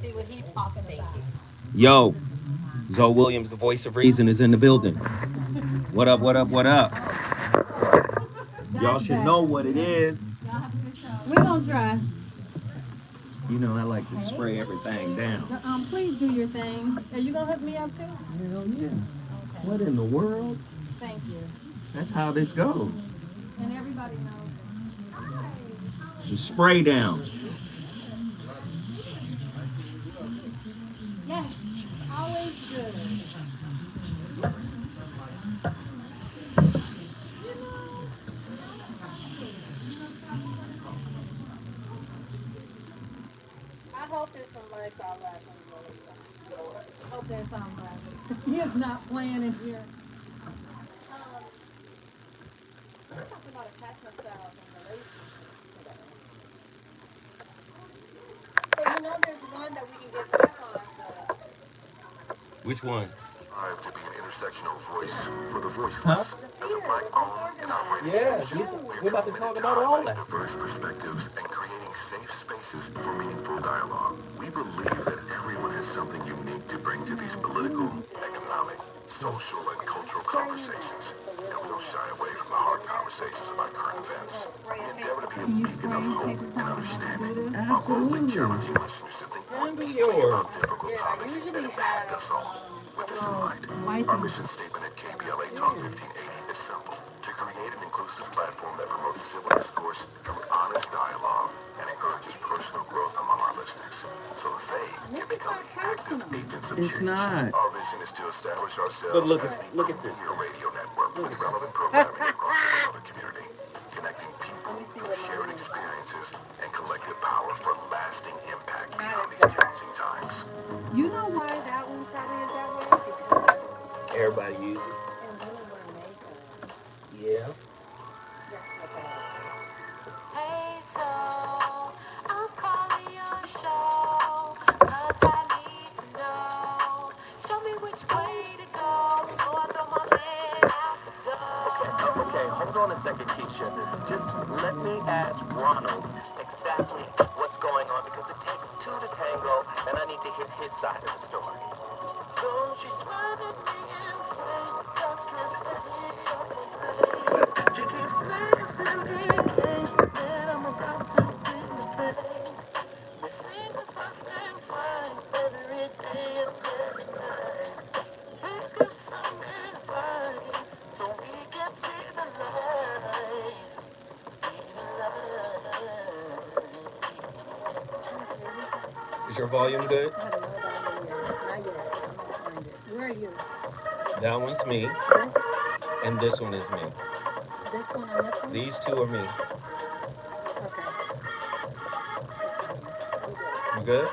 See what he talking about. Yo, Zoe Williams, the voice of reason, is in the building. What up, what up, what up? Y'all should know what it is. We're gonna try. You know, I like to spray everything down. Please do your thing. Are you gonna hook me up too? Hell yeah. Okay. What in the world? Thank you. That's how this goes. And everybody knows. The spray down. Yes. Always good. I hope there's some lights out laughing. Hope there's some laughing. He's not playing in here. We're talking about attachment styles and relationships today. So you know there's one that we can get stuck on. Which one? Strive to be an intersectional voice for the Huh? voiceless. As a black-owned and operating Yeah, station, we're about to talk about all that. diverse perspectives and creating safe spaces for meaningful dialogue. We believe that everyone has something unique to bring to these political, economic, social, and cultural conversations. And we don't shy away from the hard conversations about current events. We endeavor to be a beacon of hope and understanding, while boldly challenging listeners to think more deeply about difficult topics that impact us all. With this in mind, our mission statement at KBLA Talk 1580 is simple: to create an inclusive platform that promotes civil discourse through honest dialogue and encourages personal growth among our listeners, so they can become the active agents of It's change. not. Our vision is to establish But ourselves look as at the look at this. premier radio network with relevant programming across the beloved community, connecting people through shared experiences and collective power for lasting impact beyond these challenging times. You know why that one probably is that way? Because Everybody use it. and women wear makeup. Yeah. That's what that Hey, so I'm calling your show, 'cause I need to know. Show me which way to go before I throw my man out the door. Okay, hold on a second, Keisha. Just let me ask Ronald exactly what's going on, because it takes two to tango, and I need to hear his side of the story. So she's driving me insane, got stress heavy on my brain. She keeps placing me games, and I'm about to bring the pain. We seem to fuss and fight every day and every night. Please give some advice so we can see the light. See the light. Is your volume good? I don't know about it yet. Not yet. I'm gonna find it. Where are you? That one's me, This? and this one is me. This one and this one? These two are me. Okay. You good?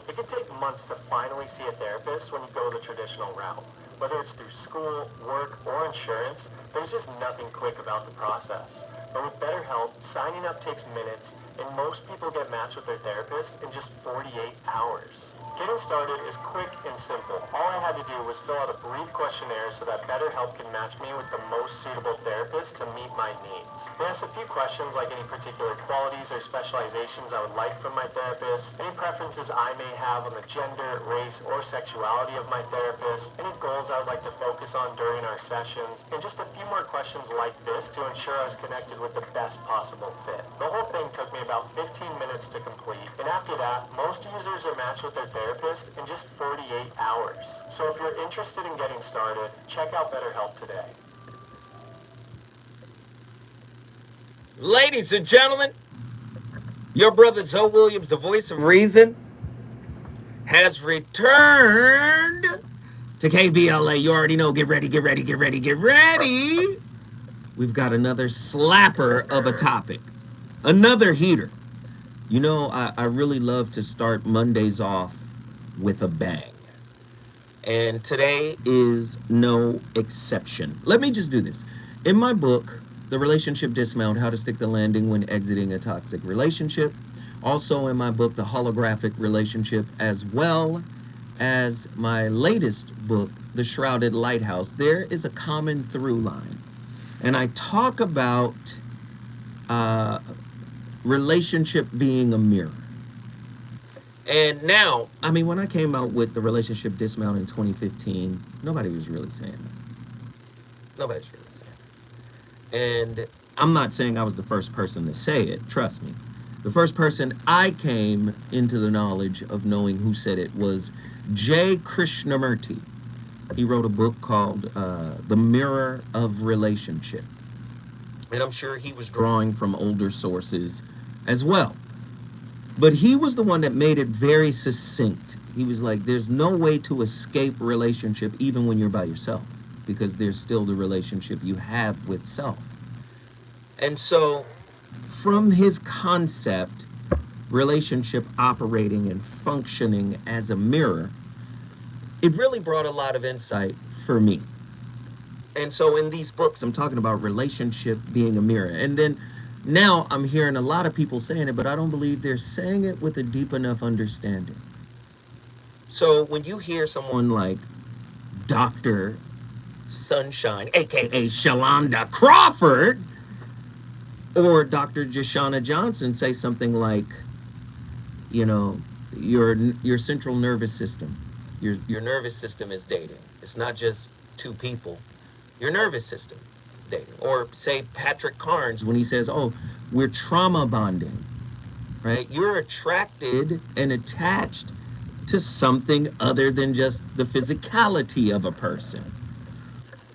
It can take months to finally see a therapist when you go the traditional route. Whether it's through school, work, or insurance, there's just nothing quick about the process. But with BetterHelp, signing up takes minutes, and most people get matched with their therapist in just 48 hours. Getting started is quick and simple. All I had to do was fill out a brief questionnaire so that BetterHelp can match me with the most suitable therapist to meet my needs. They ask a few questions like any particular qualities or specializations I would like from my therapist, any preferences I may have on the gender, race, or sexuality of my therapist, any goals I would like to focus on during our sessions, and just a few more questions like this to ensure I was connected with the best possible fit. The whole thing took me about 15 minutes to complete, and after that, most users are matched with their therapist in just 48 hours. So if you're interested in getting started, check out BetterHelp today. Ladies and gentlemen, your brother Zoe Williams, the voice of reason, has returned to KBLA. You already know. Get ready, get ready, get ready, get ready. We've got another slapper of a topic, another heater. You know, I really love to start Mondays off with a bang. And today is no exception. Let me just do this. In my book, The Relationship Dismount, How to Stick the Landing When Exiting a Toxic Relationship. Also in my book, The Holographic Relationship, as well as my latest book, The Shrouded Lighthouse, there is a common through line. And I talk about relationship being a mirror. And now, I mean, when I came out with The Relationship Dismount in 2015, nobody was really saying that. Nobody's really saying that. And I'm not saying I was the first person to say it, trust me. The first person I came into the knowledge of knowing who said it was J. Krishnamurti. He wrote a book called The Mirror of Relationship. And I'm sure he was drawing from older sources as well. But he was the one that made it very succinct. He was like, there's no way to escape relationship even when you're by yourself, because there's still the relationship you have with self. And so from his concept, relationship operating and functioning as a mirror, it really brought a lot of insight for me. And so in these books, I'm talking about relationship being a mirror. And then now I'm hearing a lot of people saying it, but I don't believe they're saying it with a deep enough understanding. So when you hear someone like Dr. SunShine, aka Shalonda Crawford, or Dr. Jashana Johnson say something like, you know, your central nervous system, your nervous system is dating. It's not just two people. Your nervous system is dating. Or say Patrick Carnes when he says, oh, we're trauma bonding, right? You're attracted and attached to something other than just the physicality of a person.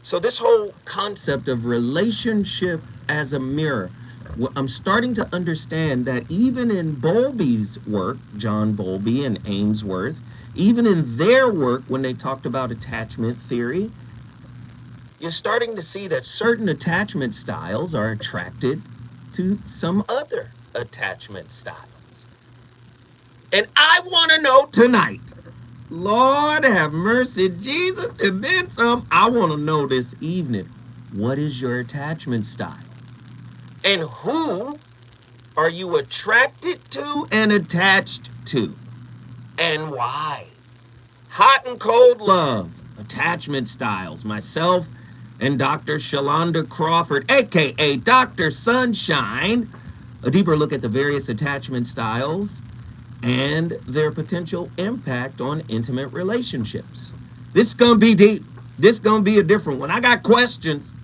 So this whole concept of relationship as a mirror, I'm starting to understand that even in Bowlby's work, John Bowlby and Ainsworth, even in their work when they talked about attachment theory, you're starting to see that certain attachment styles are attracted to some other attachment styles. And I want to know tonight, Lord have mercy, Jesus, and then some, I want to know this evening, what is your attachment style? And who are you attracted to and attached to? And why? Hot and cold love, attachment styles, myself and Dr. Shalonda Crawford, aka Dr. SunShine, a deeper look at the various attachment styles and their potential impact on intimate relationships. This is gonna be deep. This is gonna be a different one. I got questions.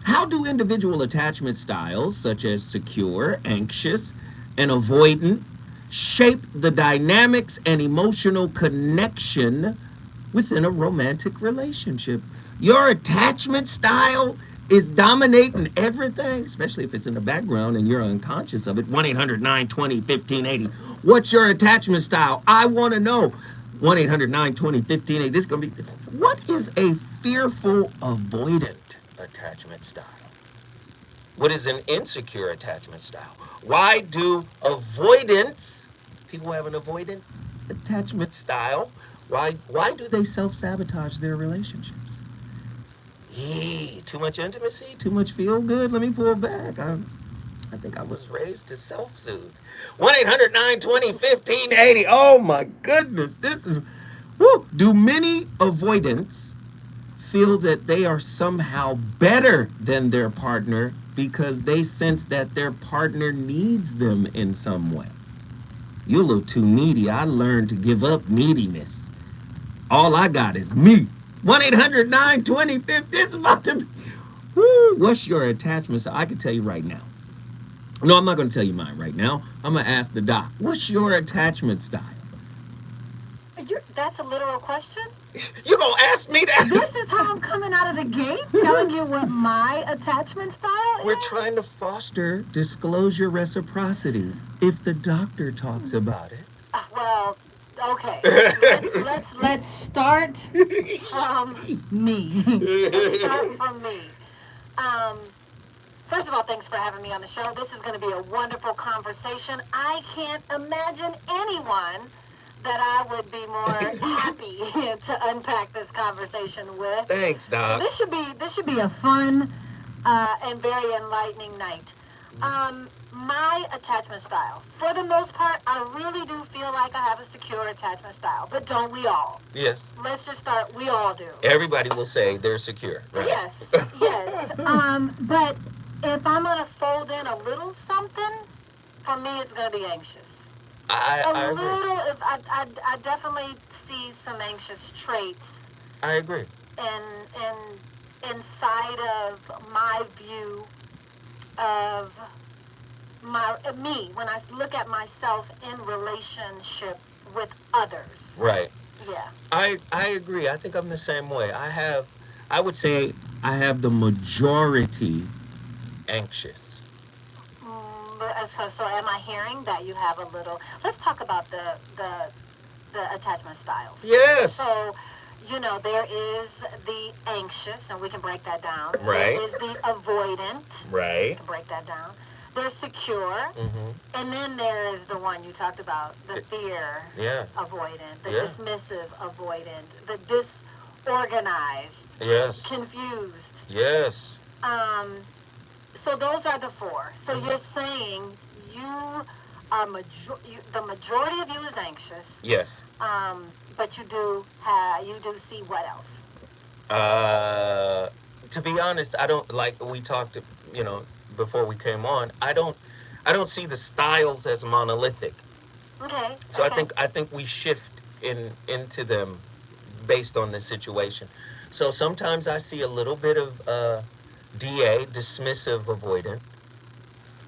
How do individual attachment styles, such as secure, anxious, and avoidant, shape the dynamics and emotional connection within a romantic relationship? Your attachment style is dominating everything, especially if it's in the background and you're unconscious of it. 1-800-920-1580. What's your attachment style? I want to know. 1-800-920-1580. This is going to be... What is a fearful avoidant attachment style? What is an insecure attachment style? Why do avoidants, people have an avoidant attachment style, why do they self-sabotage their relationships? Too much intimacy, too much feel good. Let me pull back. I think I was raised to self-soothe. 1-800-920-1580. Oh my goodness, this is. Woo. Do many avoidants feel that they are somehow better than their partner because they sense that their partner needs them in some way? You're a little too needy. I learned to give up neediness. All I got is me. 1-800-920-50. This is about to be. Woo. What's your attachment? So I can tell you right now. No, I'm not going to tell you mine right now. I'm going to ask the doc. What's your attachment style? That's a literal question? You going to ask me that? This is how I'm coming out of the gate, telling you what my attachment style is? We're trying to foster disclosure reciprocity if the doctor talks about it. Well, okay. Let's start from me. Let's start from me. First of all, thanks for having me on the show. This is going to be a wonderful conversation. I can't imagine anyone that I would be more happy to unpack this conversation with. Thanks, Doc. So this should be a fun and very enlightening night. My attachment style, for the most part, I really do feel like I have a secure attachment style, but don't we all? Yes. Let's just start. We all do. Everybody will say they're secure. Right? Yes. Yes. But if I'm gonna fold in a little something, for me, it's gonna be anxious. I definitely see some anxious traits. I agree. Inside of my view of me when I look at myself in relationship with others. Right. Yeah. I agree. I think I'm the same way. I would say I have the majority anxious. So am I hearing that you have a little? Let's talk about the attachment styles. Yes. So, there is the anxious, and we can break that down. Right. There is the avoidant. Right. We can break that down. There's secure. Mm-hmm. And then there is the one you talked about, the fear avoidant, the dismissive avoidant, the disorganized. Yes. Confused. Yes. So those are the four. So you're saying you are the majority of you is anxious. Yes. But you do see what else? To be honest, I don't, like we talked, before we came on. I don't see the styles as monolithic. Okay. So okay. I think we shift into them based on the situation. So sometimes I see a little bit of DA, dismissive avoidant.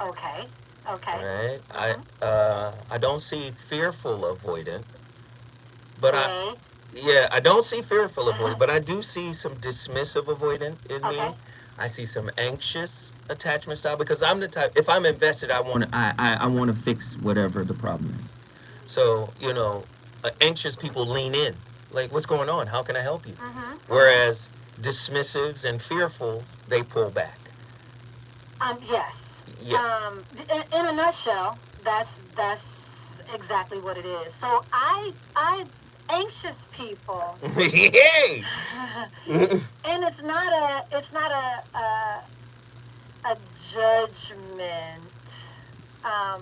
Okay. Right. Mm-hmm. I don't see fearful avoidant. But I don't see fearful avoidant, but I do see some dismissive avoidant in me. I see some anxious attachment style because I'm the type. If I'm invested, I want to fix whatever the problem is. So anxious people lean in, like, what's going on? How can I help you? Mm-hmm. Whereas dismissives and fearfuls, they pull back. Yes. Yes. In a nutshell, that's exactly what it is. So I anxious people. Yay! And it's not a judgment.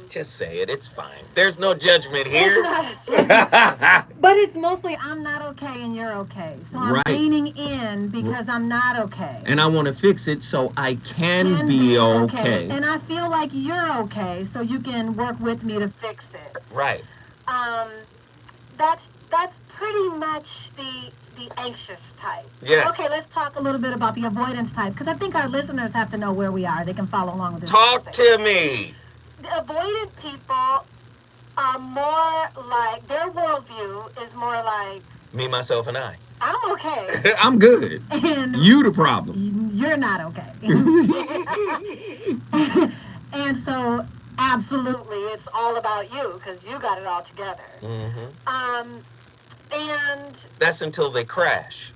Just say it. It's fine. There's no judgment here. It's not a judgment. But it's mostly I'm not okay and you're okay. So I'm leaning in because I'm not okay. And I want to fix it so I can be okay. And I feel like you're okay, so you can work with me to fix it. Right. That's pretty much the anxious type. Yes. Okay, let's talk a little bit about the avoidance type, because I think our listeners have to know where we are. They can follow along with this. Talk to me. The avoidant people are more like, their worldview is more like, me, myself, and I. I'm okay. I'm good. And you the problem. You're not okay. And so, absolutely, it's all about you, because you got it all together. Mm-hmm. And that's until they crash.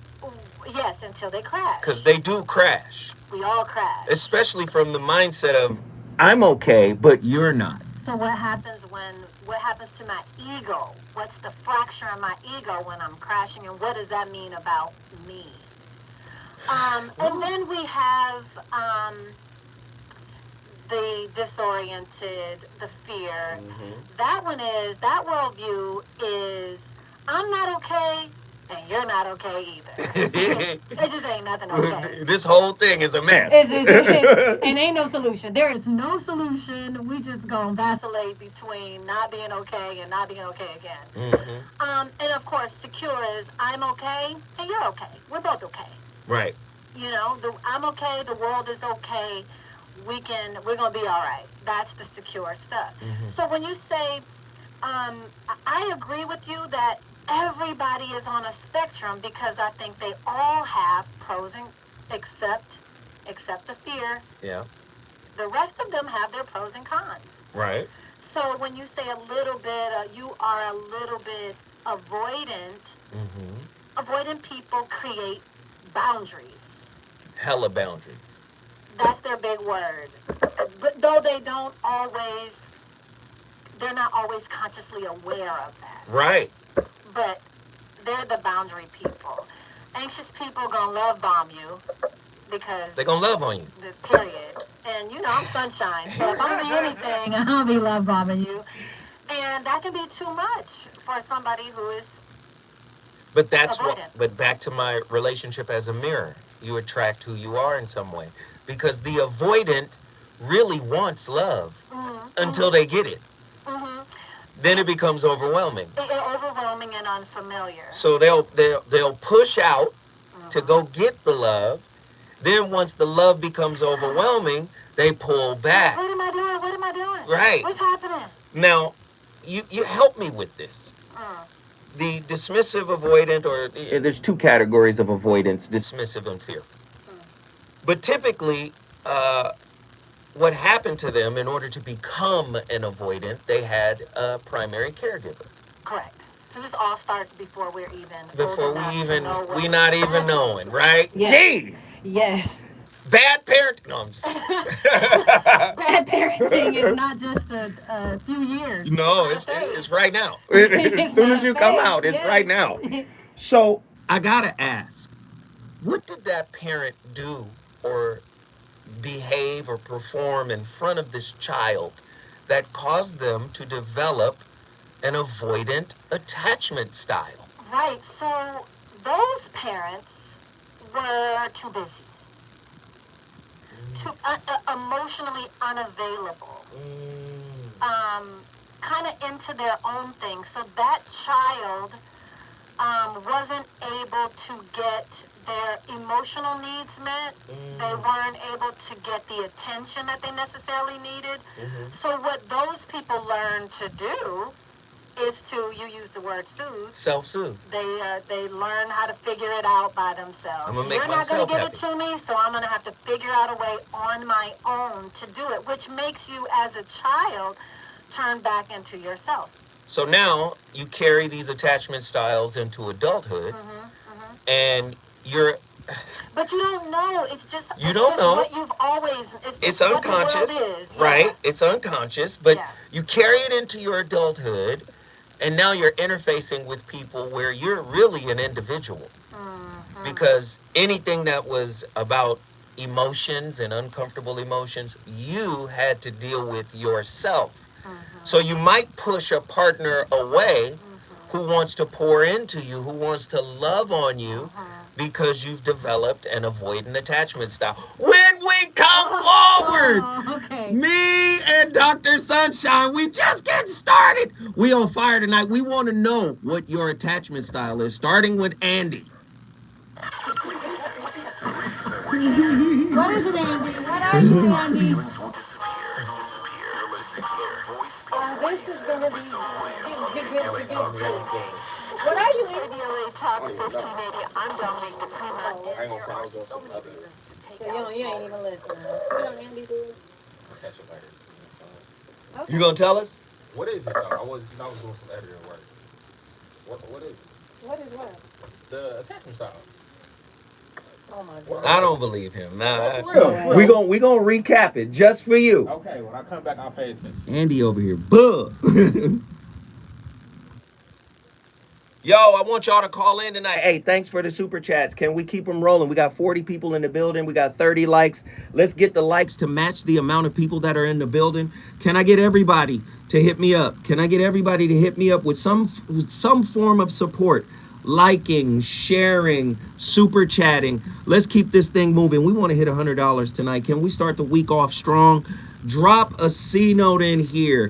Yes, until they crash. Because they do crash. We all crash. Especially from the mindset of, I'm okay, but you're not. So what happens to my ego? What's the fracture in my ego when I'm crashing, and what does that mean about me? And then we have the disoriented, the fear. That worldview is, I'm not okay, and you're not okay either. It just ain't nothing okay. This whole thing is a mess. And ain't no solution. There is no solution. We just gonna vacillate between not being okay and not being okay again. And of course, secure is, I'm okay and you're okay. We're both okay. Right. You know, I'm okay. The world is okay. We're gonna be all right. That's the secure stuff. So when you say, I agree with you that everybody is on a spectrum, because I think they all have pros and except the fear. Yeah. The rest of them have their pros and cons. Right. So when you say a little bit, you are a little bit avoidant. Avoidant people create boundaries. Hella boundaries. That's their big word. But though they're not always consciously aware of that. Right. But they're the boundary people. Anxious people gonna love bomb you because they're gonna love on you. Period. And you know, I'm sunshine, so if I'm gonna be anything, I'll be love bombing you. And that can be too much for somebody who is But that's avoidant. what. But back to my relationship as a mirror, you attract who you are in some way, because the avoidant really wants love until they get it. Then it becomes overwhelming. Overwhelming and unfamiliar. So they'll push out to go get the love. Then once the love becomes overwhelming, they pull back. What am I doing? What am I doing? Right. What's happening? Now, you help me with this. The dismissive avoidant, or there's two categories of avoidance: dismissive and fearful. But typically, what happened to them in order to become an avoidant, they had a primary caregiver. Correct. So this all starts before we're even we not even knowing, right? Yes. Jeez. Yes. Bad parenting. No, I'm just Bad parenting is not just a few years. No, it's right now. As soon as you come out, it's right now. So I gotta ask, what did that parent do or behave or perform in front of this child that caused them to develop an avoidant attachment style? Right. So those parents were too busy, too emotionally unavailable, kind of into their own thing. So that child wasn't able to get their emotional needs met. They weren't able to get the attention that they necessarily needed. So what those people learn to do is to, you use the word soothe. Self-soothe. They learn how to figure it out by themselves. You're not going to give it to me, so I'm going to have to figure out a way on my own to do it, which makes you as a child turn back into yourself. So now you carry these attachment styles into adulthood, and you're... But you don't know. It's just you don't know what you've always. It's unconscious, what the world is. Yeah. Right? It's unconscious, but you carry it into your adulthood, and now you're interfacing with people where you're really an individual, because anything that was about emotions and uncomfortable emotions, you had to deal with yourself. So you might push a partner away who wants to pour into you, who wants to love on you, because you've developed an avoidant attachment style. When we come forward, me and Dr. Sunshine, we just getting started. We on fire tonight. We want to know what your attachment style is, starting with Andy. What is it, Andy? What are you, Andy? This is going to be What are you eating? ADLA Talk 1580. I'm Dominique DePrima. I ain't gonna follow some other Reasons to take You out. ain't even listening. What on Andy do? I'll catch it later. You gonna tell us? What is it though? I was doing some editing work. What is it? What is what? The attachment style. Oh my God. I don't believe him. Nah, For real. we gonna recap it just for you. Okay, when I come back, I'll pay attention. Andy over here, buh. Yo, I want y'all to call in tonight. Hey, thanks for the super chats. Can we keep them rolling? We got 40 people in the building. We got 30 likes. Let's get the likes to match the amount of people that are in the building. Can I get everybody to hit me up? Can I get everybody to hit me up with some form of support? Liking, sharing, super chatting. Let's keep this thing moving. We want to hit $100 tonight. Can we start the week off strong? Drop a C note in here.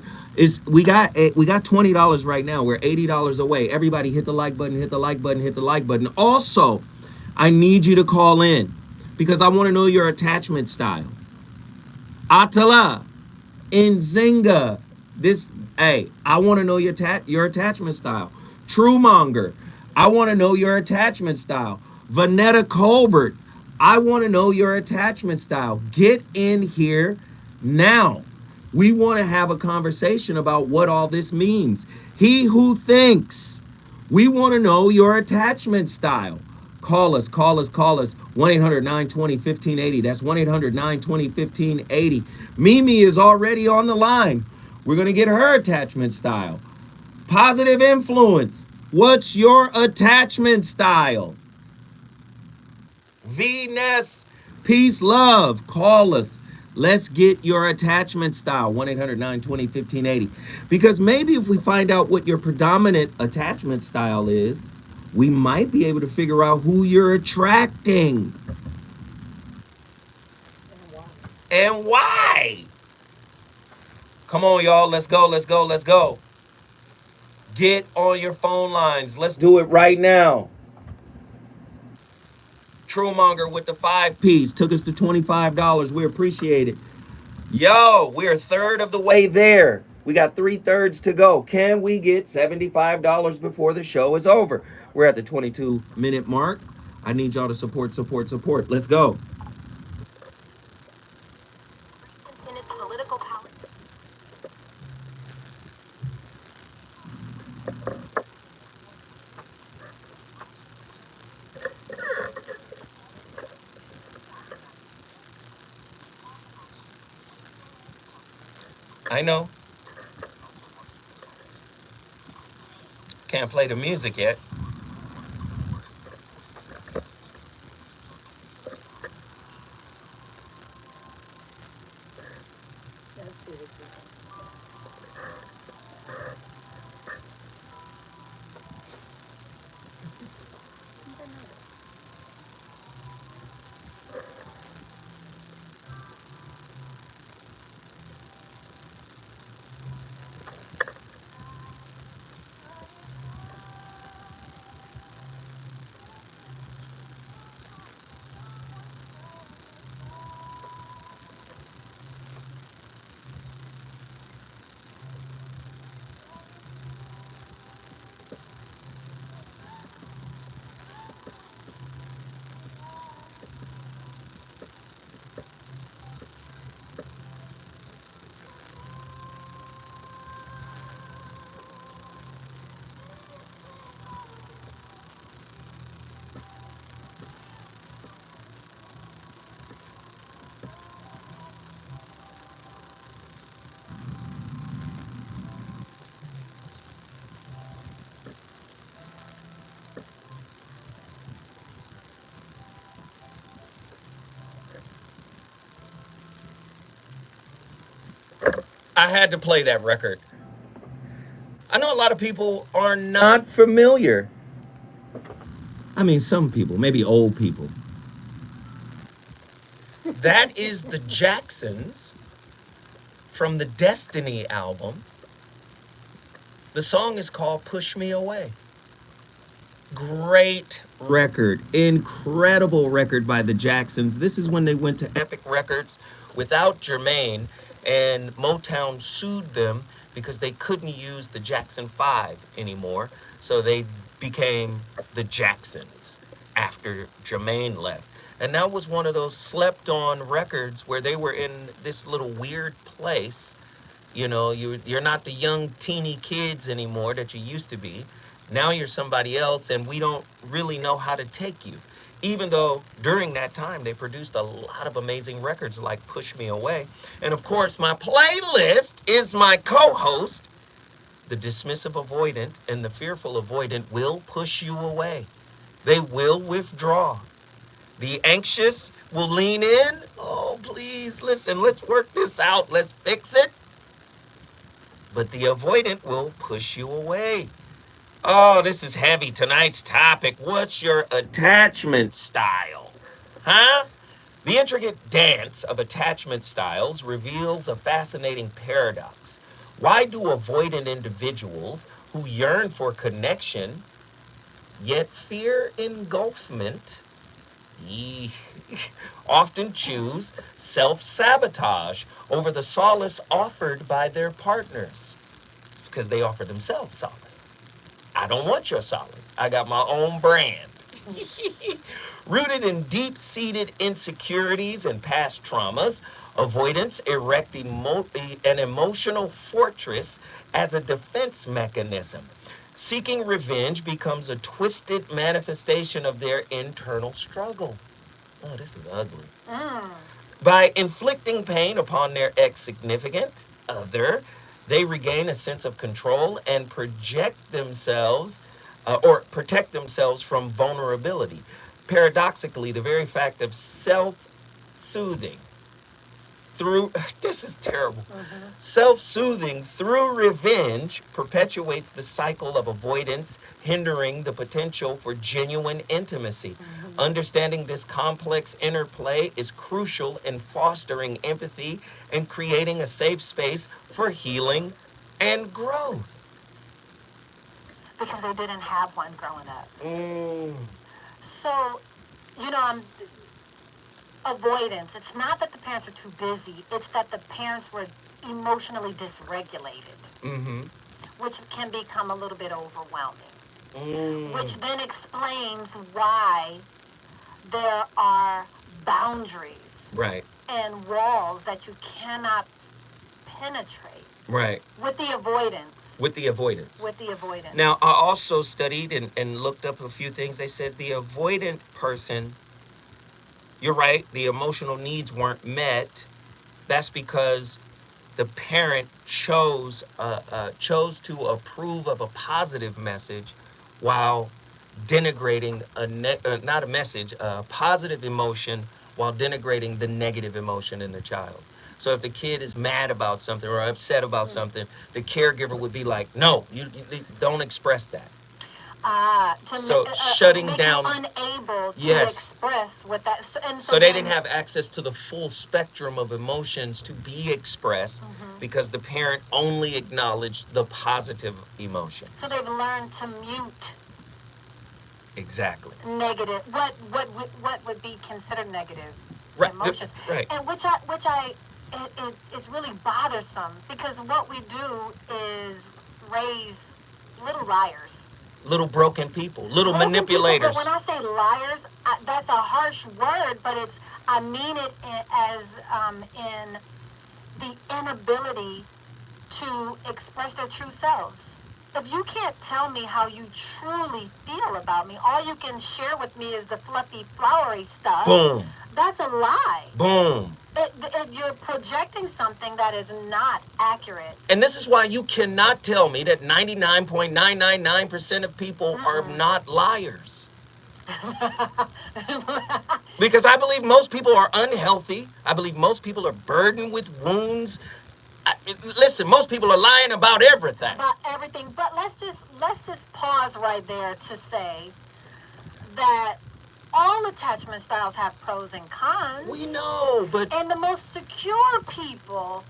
We got $20 right now. We're $80 away. Everybody hit the like button, hit the like button, hit the like button. Also, I need you to call in because I want to know your attachment style. Atala, Nzinga, I want to know your attachment style. Truemonger, I want to know your attachment style. Vanetta Colbert, I want to know your attachment style. Get in here now. We want to have a conversation about what all this means. He who thinks. We want to know your attachment style. Call us. 1-800-920-1580. That's 1-800-920-1580. Mimi is already on the line. We're going to get her attachment style. Positive influence. What's your attachment style? Venus, peace, love. Call us. Let's get your attachment style, 1-800-920-1580. Because maybe if we find out what your predominant attachment style is, we might be able to figure out who you're attracting. And why? Come on, y'all. Let's go. Get on your phone lines. Let's do it right now. Truemonger with the 5 P's took us to $25. We appreciate it. Yo, we're a third of the way there. We got 3/3 to go. Can we get $75 before the show is over? We're at the 22-minute mark. I need y'all to support. Let's go. In its political power. I know. Can't play the music yet. Let's see what you I had to play that record. I know a lot of people are not familiar. I mean, some people, maybe old people. That is the Jacksons from the Destiny album. The song is called Push Me Away. Great record, incredible record by the Jacksons. This is when they went to Epic Records without Jermaine, and Motown sued them because they couldn't use the Jackson 5 anymore. So they became the Jacksons after Jermaine left. And that was one of those slept on records where they were in this little weird place. You know, you're not the young teeny kids anymore that you used to be. Now you're somebody else, and we don't really know how to take you. Even though during that time they produced a lot of amazing records like Push Me Away. And of course, my playlist is my co-host, The dismissive avoidant and the fearful avoidant will push you away. They will withdraw. The anxious will lean in. Oh, please, listen, let's work this out. Let's fix it. But the avoidant will push you away. Oh, this is heavy. Tonight's topic. What's your attachment style? Huh? The intricate dance of attachment styles reveals a fascinating paradox. Why do avoidant individuals who yearn for connection yet fear engulfment often choose self-sabotage over the solace offered by their partners? It's because they offer themselves solace. I don't want your solace. I got my own brand. Rooted in deep-seated insecurities and past traumas, avoidants erect an emotional fortress as a defense mechanism. Seeking revenge becomes a twisted manifestation of their internal struggle. Oh, this is ugly. By inflicting pain upon their ex-significant other, they regain a sense of control and protect themselves from vulnerability. Paradoxically, the very fact of self-soothing through, this is terrible, self-soothing through revenge perpetuates the cycle of avoidance, hindering the potential for genuine intimacy. Understanding this complex interplay is crucial in fostering empathy and creating a safe space for healing and growth. Because they didn't have one growing up. So, avoidance. It's not that the parents are too busy. It's that the parents were emotionally dysregulated, which can become a little bit overwhelming, which then explains why there are boundaries and walls that you cannot penetrate. With the avoidance. Now, I also studied and looked up a few things. They said the avoidant person, you're right, the emotional needs weren't met. That's because the parent chose to approve of a positive message while denigrating a positive emotion while denigrating the negative emotion in the child. So if the kid is mad about something or upset about something, the caregiver would be like, no, you don't express that. Shutting down, unable to express what that. So they didn't have access to the full spectrum of emotions to be expressed because the parent only acknowledged the positive emotion. So they've learned to mute. Exactly. Negative. What would be considered negative emotions? And it's really bothersome because what we do is raise little liars. Little broken people, little manipulators. But when I say liars, that's a harsh word, but I mean it as in the inability to express their true selves. If you can't tell me how you truly feel about me, all you can share with me is the fluffy, flowery stuff. Boom. That's a lie. Boom. You're projecting something that is not accurate. And this is why you cannot tell me that 99.999% of people are not liars. Because I believe most people are unhealthy. I believe most people are burdened with wounds. Listen, most people are lying about everything. About everything. But let's just pause right there to say that all attachment styles have pros and cons. We know, but... And the most secure people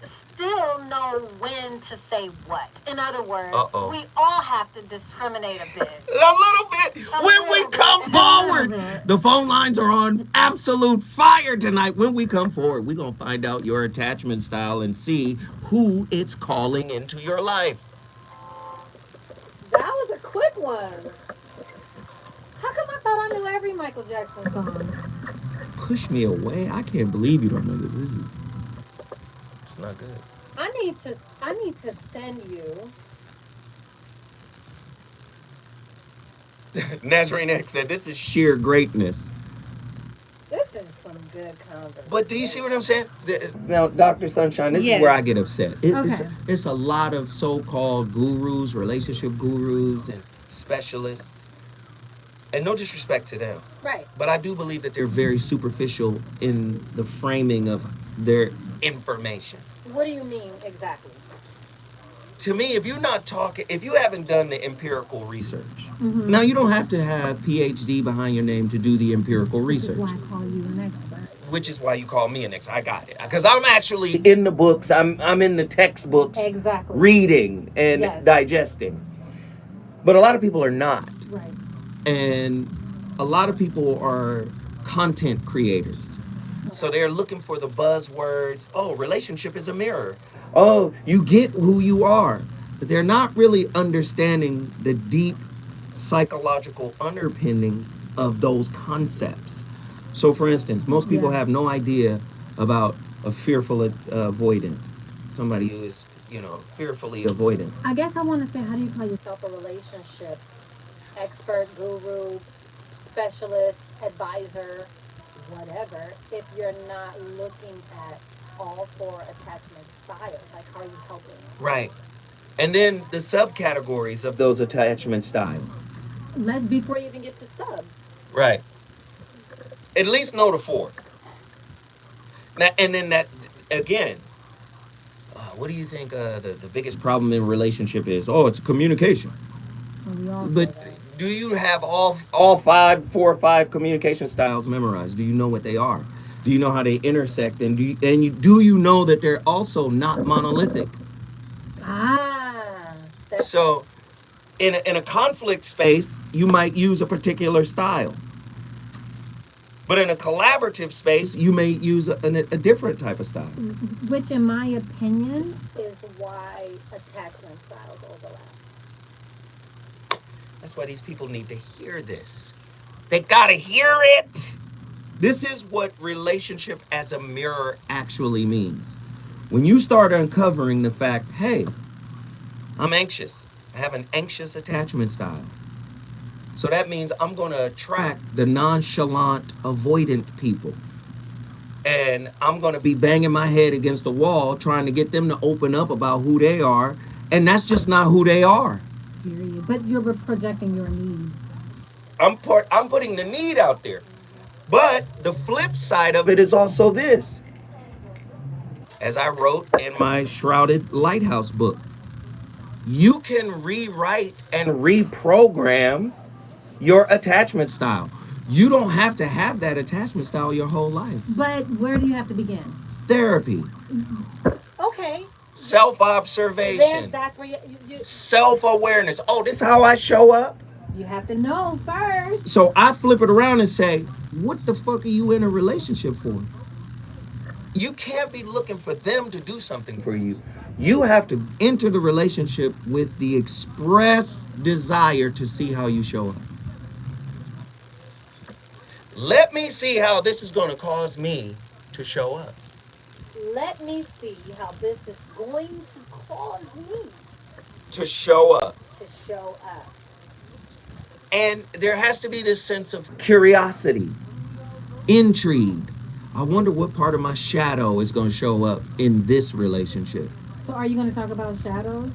still know when to say what. In other words, we all have to discriminate a bit. A little bit. When we come forward. The phone lines are on absolute fire tonight. When we come forward, we're going to find out your attachment style and see who it's calling into your life. That was a quick one. How come I thought I knew every Michael Jackson song? Push me away. I can't believe you don't know this. It's not good. I need to send you. Nazarene X said, this is sheer greatness. This is some good conversation. But do you see what I'm saying? Now, Dr. Sunshine, this is where I get upset. Okay. It's a lot of so-called gurus, relationship gurus, and specialists. And no disrespect to them. Right. But I do believe that they're very superficial in the framing of their information. What do you mean exactly? To me, if you haven't done the empirical research, now you don't have to have PhD behind your name to do the empirical research. Which is why I call you an expert. Which is why you call me an expert. I got it. Because I'm actually in the books. I'm in the textbooks. Exactly. Reading and digesting. But a lot of people are not. Right. And a lot of people are content creators. So they're looking for the buzzwords. Oh, relationship is a mirror. Oh, you get who you are. But they're not really understanding the deep psychological underpinning of those concepts. So, for instance, most people have no idea about a fearful avoidant. Somebody who is, fearfully avoidant. I guess I want to say, how do you call yourself a relationship expert, guru, specialist, advisor, whatever, if you're not looking at all four attachment styles? Like, how are you helping? Right. And then the subcategories of those attachment styles. Before you even get to sub. Right. At least know the four. Now, and then that, again, what do you think the biggest problem in a relationship is? Oh, it's communication. But do you have all 4 or 5 communication styles memorized? Do you know what they are? Do you know how they intersect? And do you know that they're also not monolithic? So in a conflict space, you might use a particular style. But in a collaborative space, you may use a different type of style. Which, in my opinion, is why attachment styles overlap. That's why these people need to hear this. They gotta hear it. This is what relationship as a mirror actually means. When you start uncovering the fact, hey, I'm anxious. I have an anxious attachment style. So that means I'm going to attract the nonchalant, avoidant people. And I'm going to be banging my head against the wall trying to get them to open up about who they are. And that's just not who they are. But you're projecting your need. I'm putting the need out there. But the flip side of it is also this. As I wrote in my Shrouded Lighthouse book, you can rewrite and reprogram your attachment style. You don't have to have that attachment style your whole life. But where do you have to begin? Therapy. Okay. Self-observation. That's where you self-awareness. Oh, this is how I show up? You have to know first. So I flip it around and say, what the fuck are you in a relationship for? You can't be looking for them to do something for you. You have to enter the relationship with the express desire to see how you show up. Let me see how this is going to cause me to show up. Let me see how this is going to cause me to show up. And there has to be this sense of curiosity, intrigue. I wonder what part of my shadow is going to show up in this relationship. So are you going to talk about shadows?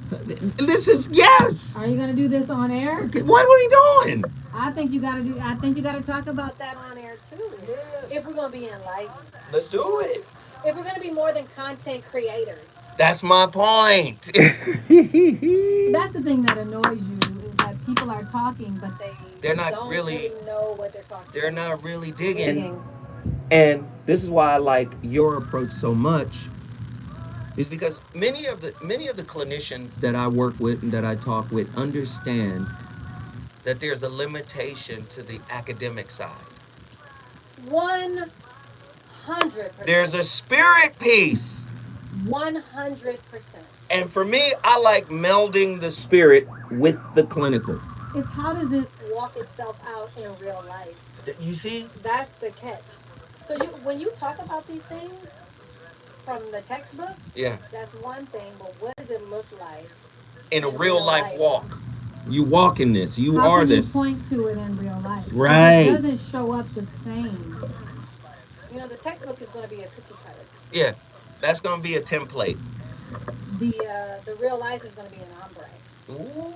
Yes. Are you going to do this on air? Okay, what are we doing? I think you got to talk about that on air too. Yes. If we're going to be enlightened. Let's do it. If we're going to be more than content creators. That's my point. So that's the thing that annoys you, is that people are talking, but they're not don't really know what they're talking They're about. not really digging. And this is why I like your approach so much, is because many of the clinicians that I work with and that I talk with understand that there's a limitation to the academic side. 100%. There's a spirit piece. 100%. And for me, I like melding the spirit with the clinical. It's how does it walk itself out in real life? You see? That's the catch. So when you talk about these things from the textbook, that's one thing, but what does it look like in a real life walk? You walk in this. You are this. How can you point to it in real life? Right. It doesn't show up the same. The textbook is going to be a cookie cutter. Yeah, that's gonna be a template. The real life is going to be an ombre. Ooh.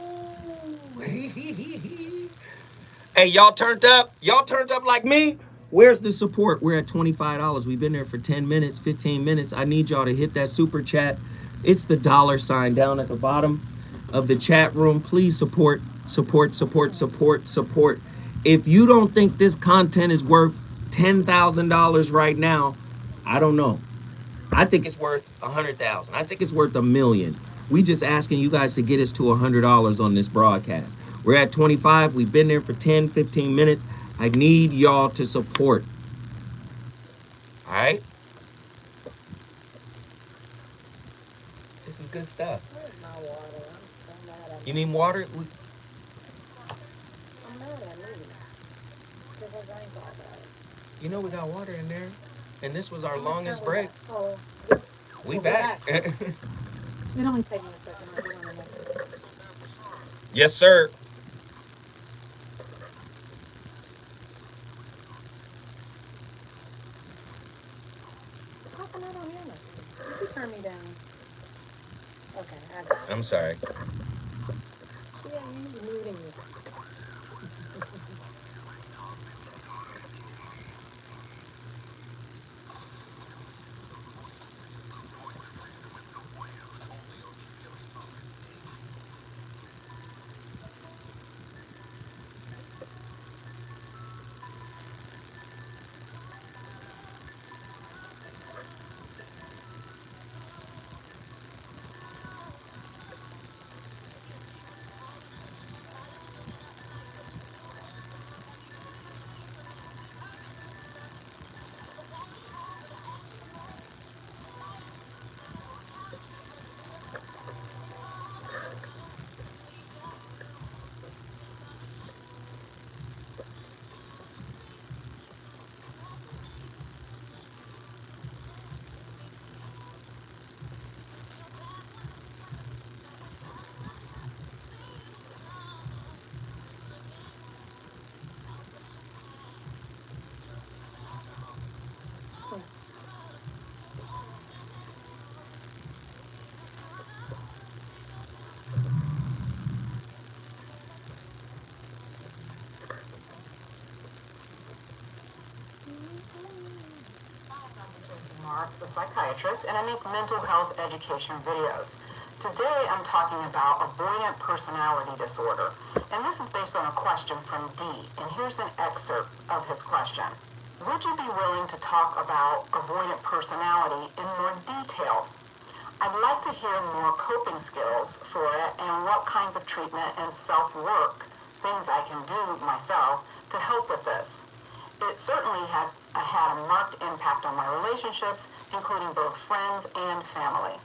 Hey, y'all turned up? Y'all turned up like me? Where's the support? We're at $25. We've been there for 10 minutes, 15 minutes. I need y'all to hit that super chat. It's the $sign down at the bottom of the chat room. Please support, support, support, support, support. If you don't think this content is worth $10,000 right now, I don't know. I think it's worth 100,000. I think it's worth $1,000,000. We just asking you guys to get us to $100 on this broadcast. We're at 25. We've been there for 10, 15 minutes. I need y'all to support. All right? This is good stuff. Where's my water? I'm so mad at You me. need water? I'm mad at me because I drank all that. You know we got water in there. And this was our How much longest time we break. got? Oh, We we're back. It only take me a second. I'll be on the next one. Yes, sir. How come I don't hear nothing? Did you turn me down? Okay, I got it. I'm sorry. See, he's muting me. Marks, the psychiatrist, and I make mental health education videos. Today I'm talking about avoidant personality disorder, and this is based on a question from D, and here's an excerpt of his question. Would you be willing to talk about avoidant personality in more detail? I'd like to hear more coping skills for it and what kinds of treatment and self-work, things I can do myself to help with this. It certainly has had a marked impact on my relationships, including both friends and family.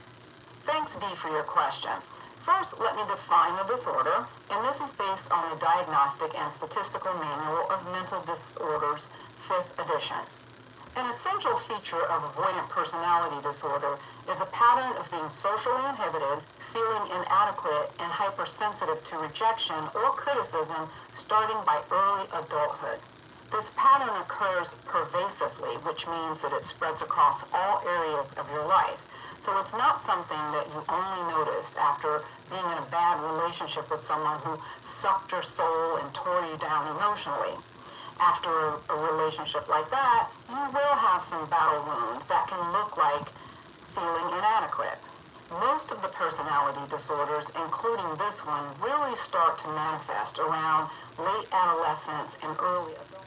Thanks, D, for your question. First, let me define the disorder, and this is based on the Diagnostic and Statistical Manual of Mental Disorders, 5th edition. An essential feature of avoidant personality disorder is a pattern of being socially inhibited, feeling inadequate, and hypersensitive to rejection or criticism starting by early adulthood. This pattern occurs pervasively, which means that it spreads across all areas of your life. So it's not something that you only noticed after being in a bad relationship with someone who sucked your soul and tore you down emotionally. After a relationship like that, you will have some battle wounds that can look like feeling inadequate. Most of the personality disorders, including this one, really start to manifest around late adolescence and early adulthood.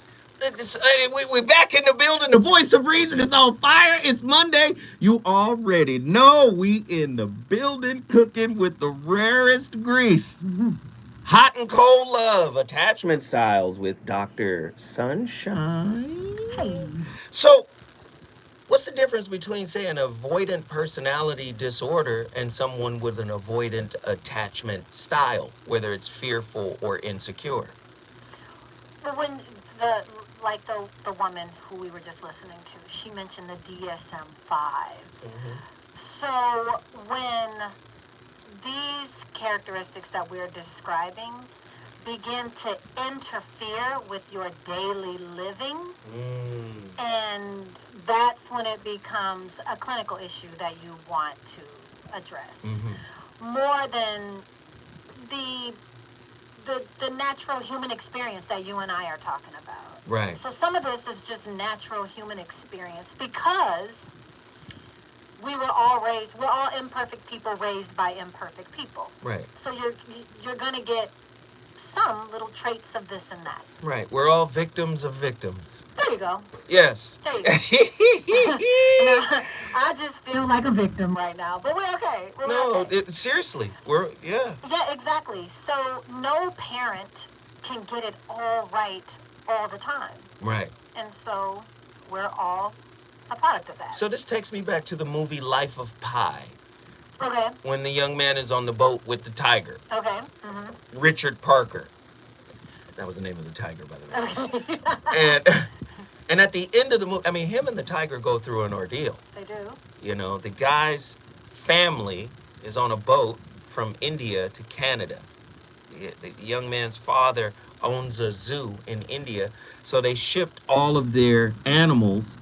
We're back in the building. The voice of reason is on fire. It's Monday. You already know we in the building cooking with the rarest grease. Hot and cold love, attachment styles with Dr. Sunshine. Hey. So, what's the difference between, say, an avoidant personality disorder and someone with an avoidant attachment style, whether it's fearful or insecure? Well, when the woman who we were just listening to, she mentioned the DSM-5. So when these characteristics that we're describing, begin to interfere with your daily living. And that's when it becomes a clinical issue that you want to address. More than the natural human experience that you and I are talking about. Right. So some of this is just natural human experience because we're all imperfect people raised by imperfect people. Right. So you're going to get some little traits of this and that. Right. We're all victims of victims. There you go. Yes. There you go. Now, I just feel like a victim right now, but we're okay. Seriously. Yeah, exactly. So no parent can get it all right all the time. Right. And so we're all a product of that. So this takes me back to the movie Life of Pi. Okay. When the young man is on the boat with the tiger. Okay. Richard Parker. That was the name of the tiger, by the way. Okay. And at the end of the movie, I mean, him and the tiger go through an ordeal. They do. You know, the guy's family is on a boat from India to Canada. The young man's father owns a zoo in India, so they shipped all of their animals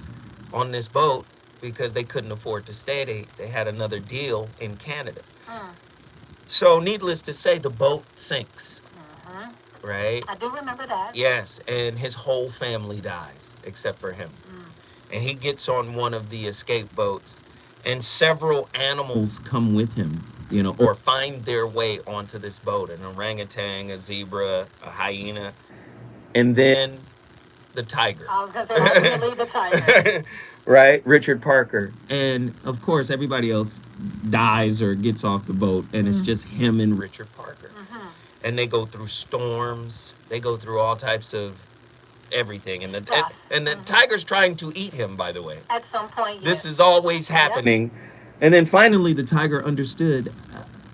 on this boat because they couldn't afford to stay. They had another deal in Canada. So needless to say, the boat sinks. Right? I do remember that. Yes, and his whole family dies except for him. And he gets on one of the escape boats, and several animals come with him, you know, or find their way onto this boat. An orangutan, a zebra, a hyena, and then the tiger. I was going to say, ultimately the tiger. Right? Richard Parker. And, of course, everybody else dies or gets off the boat, and it's just him and Richard Parker. And they go through storms. They go through all types of everything. And the tiger's trying to eat him, by the way. At some point, yes. This is always happening. Yep. And then finally, the tiger understood,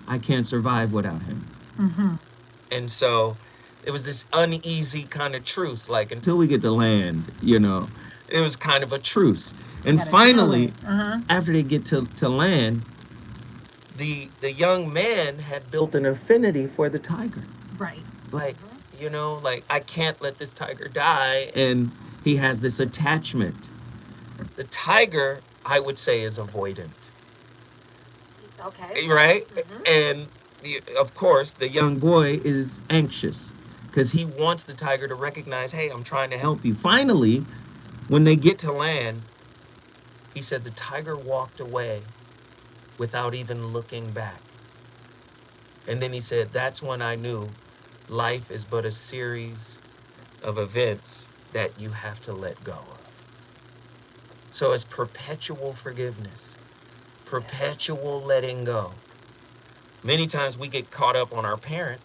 I can't survive without him. And so it was this uneasy kind of truce, like until we get to land, you know, it was kind of a truce. And finally, after they get to land, the young man had built an affinity for the tiger. Right. Like, you know, like, I can't let this tiger die. And he has this attachment. The tiger, I would say, is avoidant. Okay. Right? And, of course, the young boy is anxious because he wants the tiger to recognize, hey, I'm trying to help you. Finally, when they get to land, he said the tiger walked away without even looking back. And then he said, that's when I knew life is but a series of events that you have to let go of. So it's perpetual forgiveness, perpetual letting go. Many times we get caught up on our parent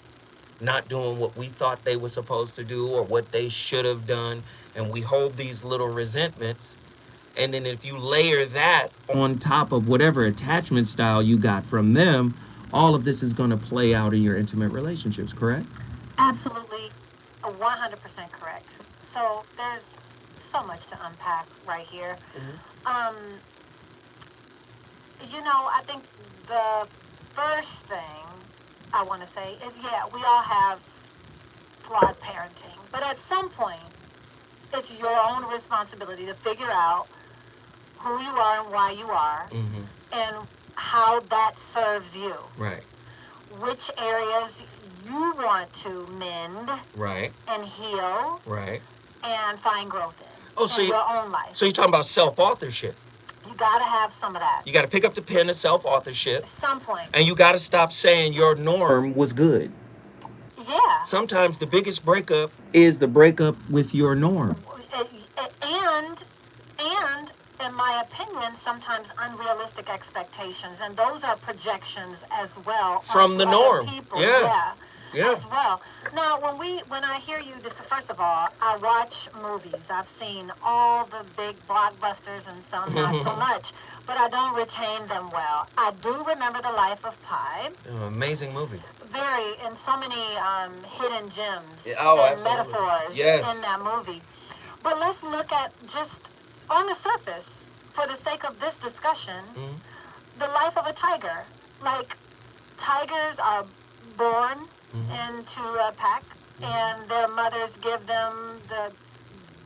not doing what we thought they were supposed to do or what they should have done, and we hold these little resentments. And then if you layer that on top of whatever attachment style you got from them, all of this is going to play out in your intimate relationships, correct? Absolutely, 100% correct. So there's so much to unpack right here. You know, I think the first thing I want to say is, yeah, we all have flawed parenting. But at some point, it's your own responsibility to figure out who you are and why you are, and how that serves you. Right. Which areas you want to mend, right, and heal, right, and find growth in your own life. So you're talking about self-authorship. You got to have some of that. You got to pick up the pen of self-authorship. At some point. And you got to stop saying your norm was good. Yeah. Sometimes the biggest breakup is the breakup with your norm. And in my opinion, sometimes unrealistic expectations, and those are projections as well from the norm. People. Yeah. As well. Now, when I hear you, first of all, I watch movies. I've seen all the big blockbusters and some not so much, but I don't retain them well. I do remember The Life of Pi. Amazing movie. Very, and so many hidden gems and absolutely. Metaphors in that movie. But let's look at just on the surface, for the sake of this discussion, the life of a tiger. Like, tigers are born into a pack, and their mothers give them the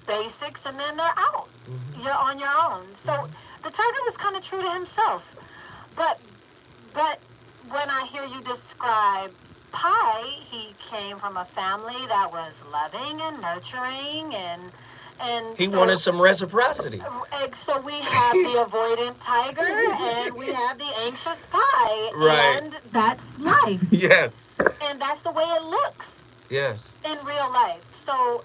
basics, and then they're out. You're on your own. So the tiger was kind of true to himself. But when I hear you describe Pi, he came from a family that was loving and nurturing, and He so, wanted some reciprocity. so we have the avoidant tiger and we have the anxious Pi, Right. and that's life. Yes. And that's the way it looks Yes. in real life. So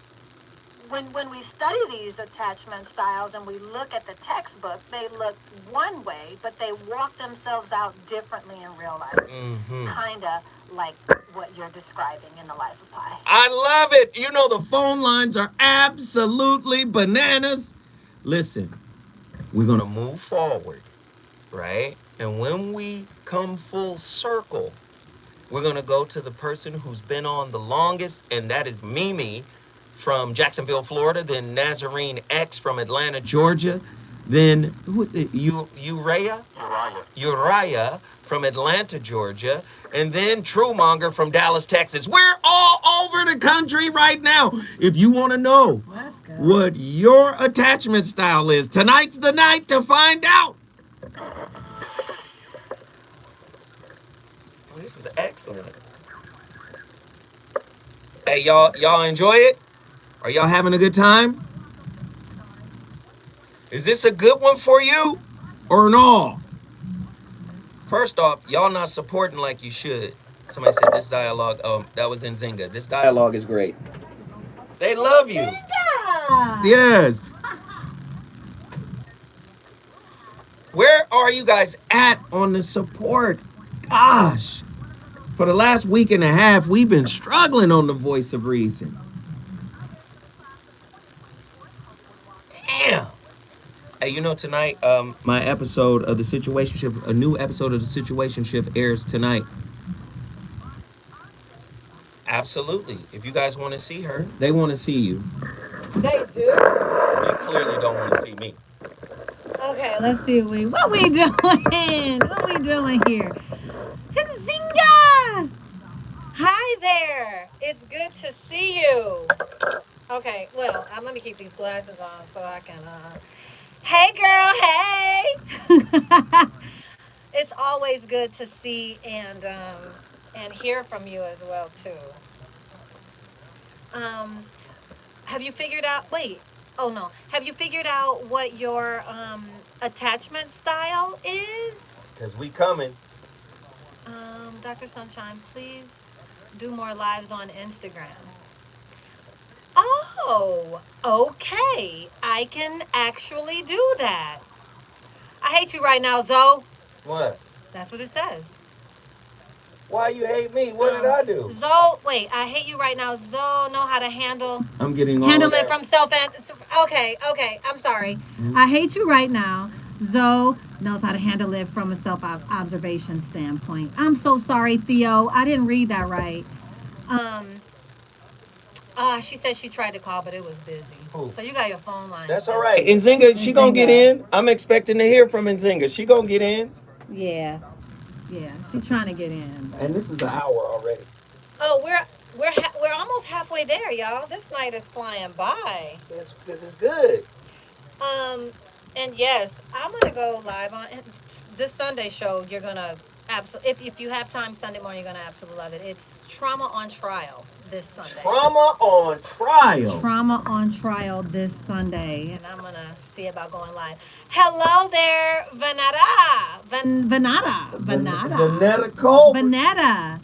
when we study these attachment styles and we look at the textbook, they look one way, but they walk themselves out differently in real life. Kind of like what you're describing in the life of Pi. I love it. You know, the phone lines are absolutely bananas. Listen, we're going to move forward, right? And when we come full circle, we're going to go to the person who's been on the longest, and that is Mimi from Jacksonville, Florida, then Nazarene X from Atlanta, Georgia, then who is it? Uriah from Atlanta, Georgia, and then Truemonger from Dallas, Texas. We're all over the country right now. If you want to know what your attachment style is, tonight's the night to find out. This is excellent. Hey, y'all enjoy it? Are y'all having a good time? Is this a good one for you or no? First off, y'all not supporting like you should. Somebody said this dialogue, that was in Zynga. This dialogue is great. They love you. Zynga! Yes. Where are you guys at on the support? Gosh. For the last week and a half, we've been struggling on the Voice of Reason. Damn. Hey, you know, tonight, my episode of the Situationship, a new episode of the Situationship airs tonight. Absolutely. If you guys want to see her, they want to see you. They do? You clearly don't want to see me. Okay, let's see what we doing. What we doing here? Zynga! Hi there. It's good to see you. Okay, well, let me keep these glasses on so I can. Hey, girl. Hey. It's always good to see and hear from you as well too. Have you figured out? Wait. Oh no. Have you figured out what your attachment style is? Because we coming. Dr. Sunshine, please do more lives on Instagram. Oh, okay. I can actually do that. I hate you right now, Zoe. What? That's what it says. Why you hate me? What did I do? Zoe, wait, I hate you right now. Zoe know how to handle handle it from self and okay, I'm sorry. I hate you right now. Zoe knows how to handle it from a self observation standpoint. I'm so sorry, Theo. I didn't read that right. She said she tried to call, but it was busy. Ooh. So you got your phone line. That's all right. Nzinga, she gonna get in. I'm expecting to hear from Nzinga. She gonna get in. Yeah, she's trying to get in. And this is an hour already. Oh, we're almost halfway there, y'all. This night is flying by. This is good. And yes, I'm gonna go live on this Sunday show. You're gonna absolutely, if you have time Sunday morning, you're gonna absolutely love it. It's Trauma on Trial this Sunday. Trauma on Trial. Trauma on Trial this Sunday, and I'm gonna see about going live. Hello there, Vanetta Cole. Vanetta.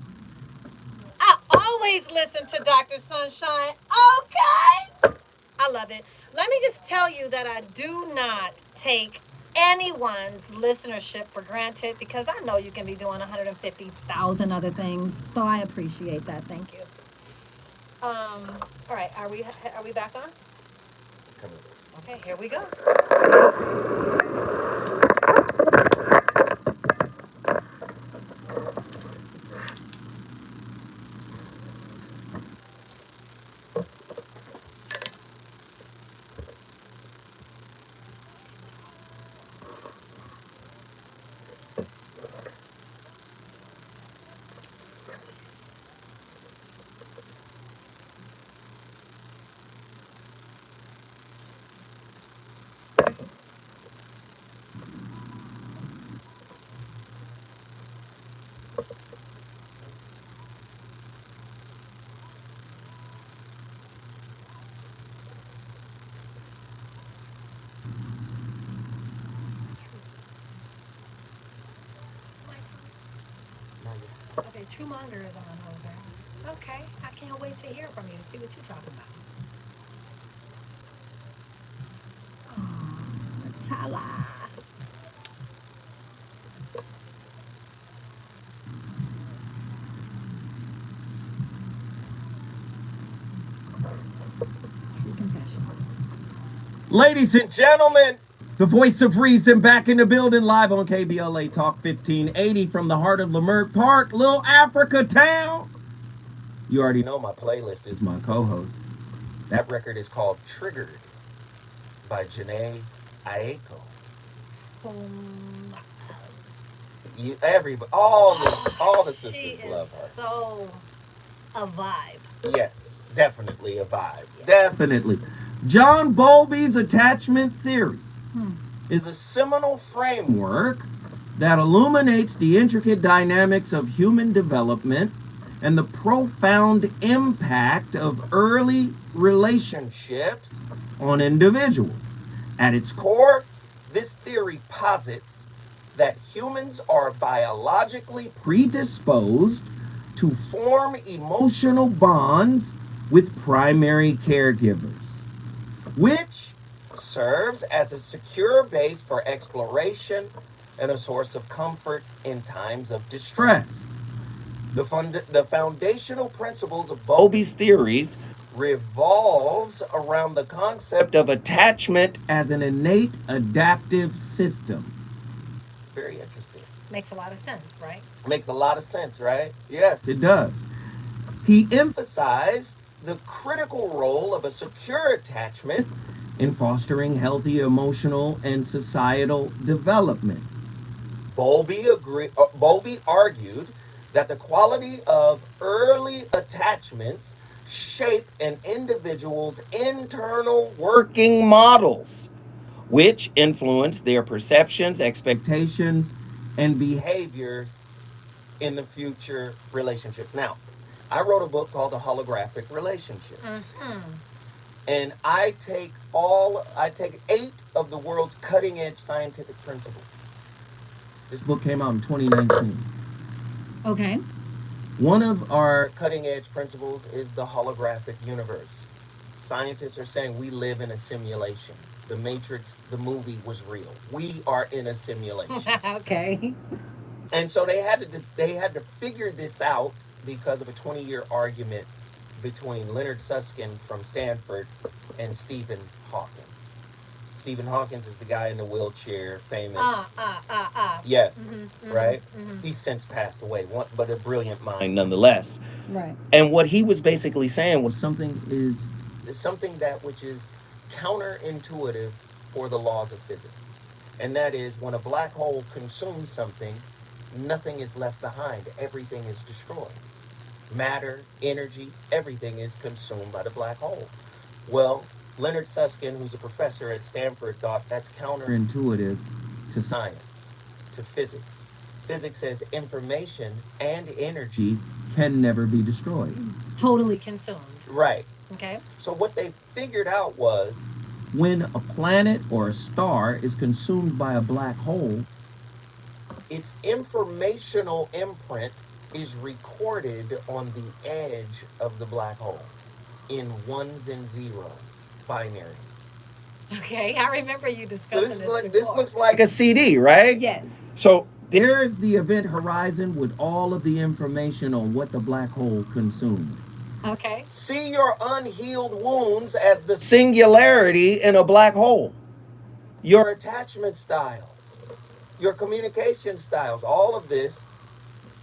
I always listen to Dr. Sunshine. Okay. I love it. Let me just tell you that I do not take anyone's listenership for granted because I know you can be doing 150,000 other things. So I appreciate that. Thank you. All right. Are we back on? Okay, here we go. Okay, Trumonger is on, Jose. Okay, I can't wait to hear from you and see what you talk about. Oh, Tala. True confession. Ladies and gentlemen, the voice of reason back in the building, live on KBLA Talk 1580 from the heart of Leimert Park, Little Africa Town. You already know my playlist is my co-host. That record is called Triggered by Janae Aiko. Everybody, all the sisters She love is her. so a vibe. Yes, definitely a vibe. Definitely. John Bowlby's attachment theory is a seminal framework that illuminates the intricate dynamics of human development and the profound impact of early relationships on individuals. At its core, this theory posits that humans are biologically predisposed to form emotional bonds with primary caregivers, which serves as a secure base for exploration and a source of comfort in times of distress. The foundational principles of Bowlby's theories revolves around the concept of attachment as an innate adaptive system. Very interesting. Makes a lot of sense, right? Makes a lot of sense, right? Yes, it does. He emphasized the critical role of a secure attachment in fostering healthy emotional and societal development. Bowlby argued that the quality of early attachments shape an individual's internal working models, which influence their perceptions, expectations, and behaviors in the future relationships. Now, I wrote a book called The Holographic Relationship. And I take 8 of the world's cutting edge scientific principles. This book came out in 2019. Okay. One of our cutting edge principles is the holographic universe. Scientists are saying we live in a simulation. The Matrix, the movie, was real. We are in a simulation. Okay. And so they had to figure this out because of a 20-year argument between Leonard Susskind from Stanford and Stephen Hawking. Stephen Hawking is the guy in the wheelchair, famous. Yes, right? He's since passed away, but a brilliant mind nonetheless. Right. And what he was basically saying was something that which is counterintuitive for the laws of physics. And that is when a black hole consumes something, nothing is left behind. Everything is destroyed. Matter, energy, everything is consumed by the black hole. Well, Leonard Susskind, who's a professor at Stanford, thought that's counterintuitive to science, to physics. Physics says information and energy can never be destroyed. Totally consumed. Right. Okay. So what they figured out was when a planet or a star is consumed by a black hole, its informational imprint is recorded on the edge of the black hole in ones and zeros, binary. Okay, I remember you discussing this before. This looks like a CD, right? Yes. So there's the event horizon with all of the information on what the black hole consumed. Okay. See your unhealed wounds as the singularity in a black hole. Your attachment styles, your communication styles, all of this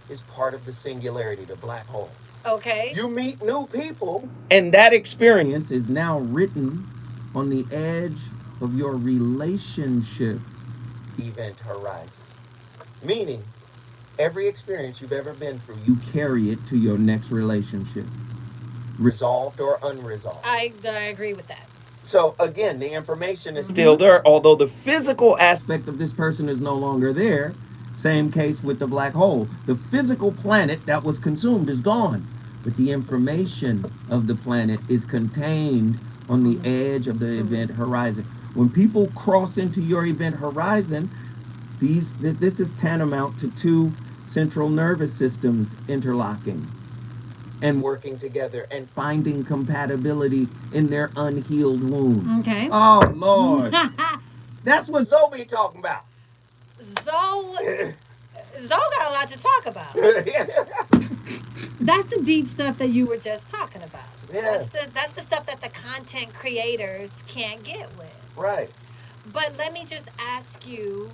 is part of the singularity, the black hole. Okay. You meet new people, and that experience is now written on the edge of your relationship event horizon. Meaning, every experience you've ever been through, you carry it to your next relationship, resolved or unresolved. I agree with that. So again, the information is still there, although the physical aspect of this person is no longer there. Same case with the black hole. The physical planet that was consumed is gone, but the information of the planet is contained on the edge of the event horizon. When people cross into your event horizon, this is tantamount to two central nervous systems interlocking and working together and finding compatibility in their unhealed wounds. Okay. Oh, Lord. That's what Zoe be talking about. Zoe got a lot to talk about. That's the deep stuff that you were just talking about. Yes. That's the stuff that the content creators can't get with. Right. But let me just ask you,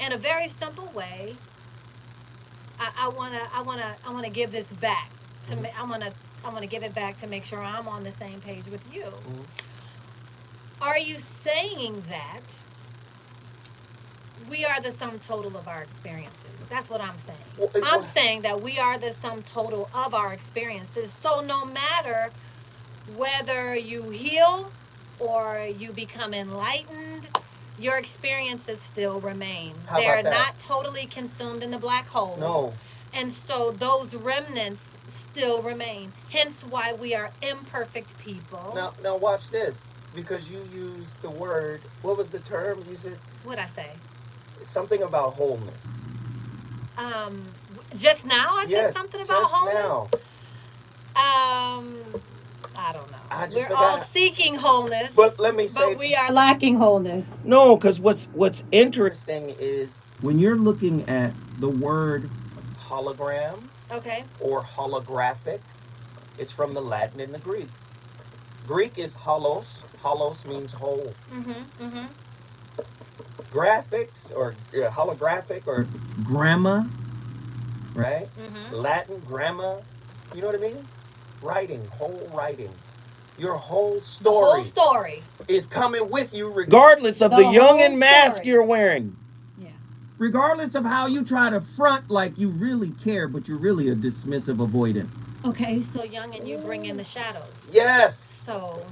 in a very simple way, I wanna give this back to me. I wanna give it back to make sure I'm on the same page with you. Mhm. Are you saying that we are the sum total of our experiences? That's what I'm saying. I'm saying that we are the sum total of our experiences. So no matter whether you heal or you become enlightened, your experiences still remain. How They're about that? not totally consumed in the black hole. No. And so those remnants still remain. Hence why we are imperfect people. Now watch this. Because you used the word, what was the term you said? What'd I say? Something about wholeness. Just now I Yes, said something about just wholeness. now. I don't know. I just We're forgot. all seeking wholeness, But let me say, but we are lacking wholeness. no, because what's interesting is when you're looking at the word hologram Okay. or holographic, it's from the Latin and the Greek. Greek is holos. Holos means whole. Graphics or holographic or gramma, right? Latin gramma. You know what it means? Writing, whole writing. Your whole story, The whole story is coming with you regardless of the Jungian mask story you're wearing. Yeah. Regardless of how you try to front like you really care, but you're really a dismissive avoidant. Okay, so young and you bring in the shadows. Yes. So,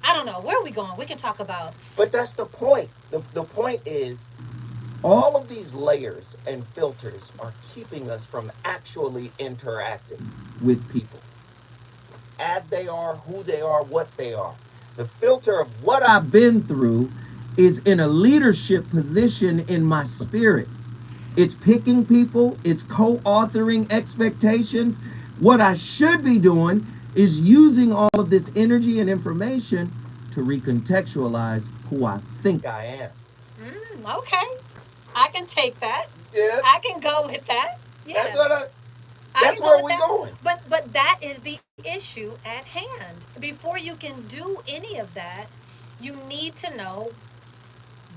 I don't know. Where are we going? We can talk about. But that's the point. The point is, all of these layers and filters are keeping us from actually interacting with people. As they are, who they are, what they are. The filter of what I've been through is in a leadership position in my spirit. It's picking people, it's co-authoring expectations. What I should be doing is using all of this energy and information to recontextualize who I think I am. Okay. I can take that. Yes. I can go with that. Yeah. That's where we're going. But that is the issue at hand. Before you can do any of that, you need to know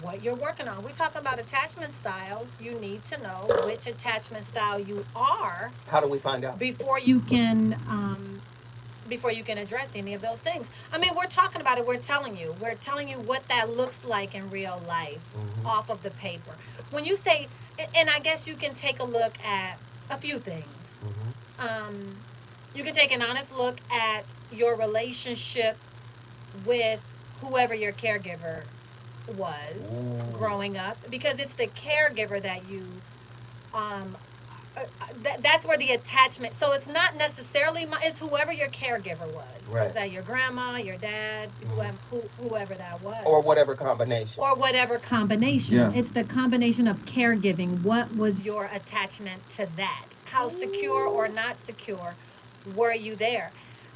what you're working on. We're talking about attachment styles. You need to know which attachment style you are. How do we find out? Before you can address any of those things. I mean, we're talking about it. We're telling you what that looks like in real life off of the paper. When you say, and I guess you can take a look at a few things. You can take an honest look at your relationship with whoever your caregiver was growing up, because it's the caregiver that you that's where the attachment. So it's not necessarily it's whoever your caregiver was. Right. Was that your grandma, your dad, whoever that was, or whatever combination. Yeah. It's the combination of caregiving. What was your attachment to that? How secure or not secure were you there?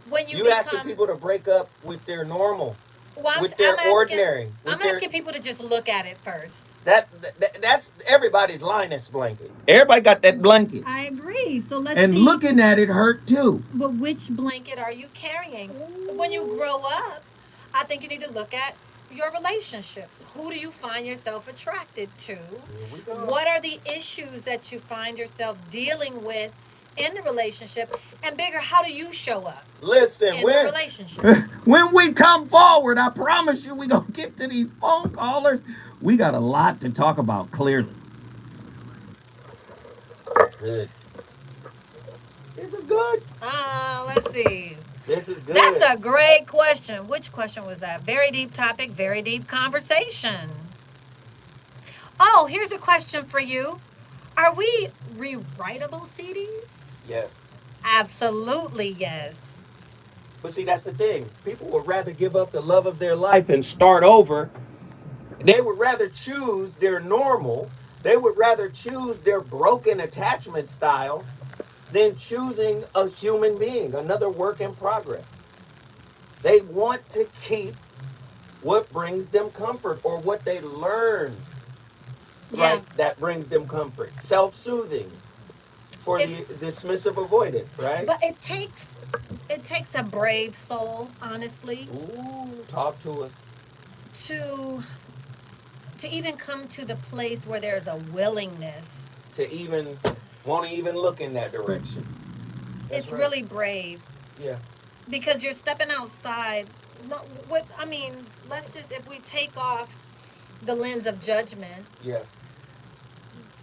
When you asking people to break up with their normal, with their ordinary. I'm asking people to just look at it first. That's everybody's Linus blanket. Everybody got that blanket. I agree. So let's and see. Looking at it hurt too. But which blanket are you carrying? When you grow up, I think you need to look at your relationships. Who do you find yourself attracted to? What are the issues that you find yourself dealing with in the relationship? And bigger, how do you show up? Listen, in the relationship? When we come forward, I promise you we're going to get to these phone callers. We got a lot to talk about, clearly. Good. This is good. Let's see. This is good. That's a great question. Which question was that? Very deep topic, very deep conversation. Oh, here's a question for you. Are we rewritable CDs? Yes. Absolutely yes. But see, that's the thing. People would rather give up the love of their life and start over. They would rather choose their normal They would rather choose their broken attachment style than choosing a human being, another work in progress. They want to keep what brings them comfort or what they learned, Yeah. right? That brings them comfort. Self-soothing for It's- the dismissive avoidant, right? But it takes a brave soul, honestly, Ooh, talk to us. to even come to the place where there's a willingness. To even want to even look in that direction. That's It's right. really brave Yeah. because you're stepping outside. What I mean, let's just if we take off the lens of judgment, Yeah.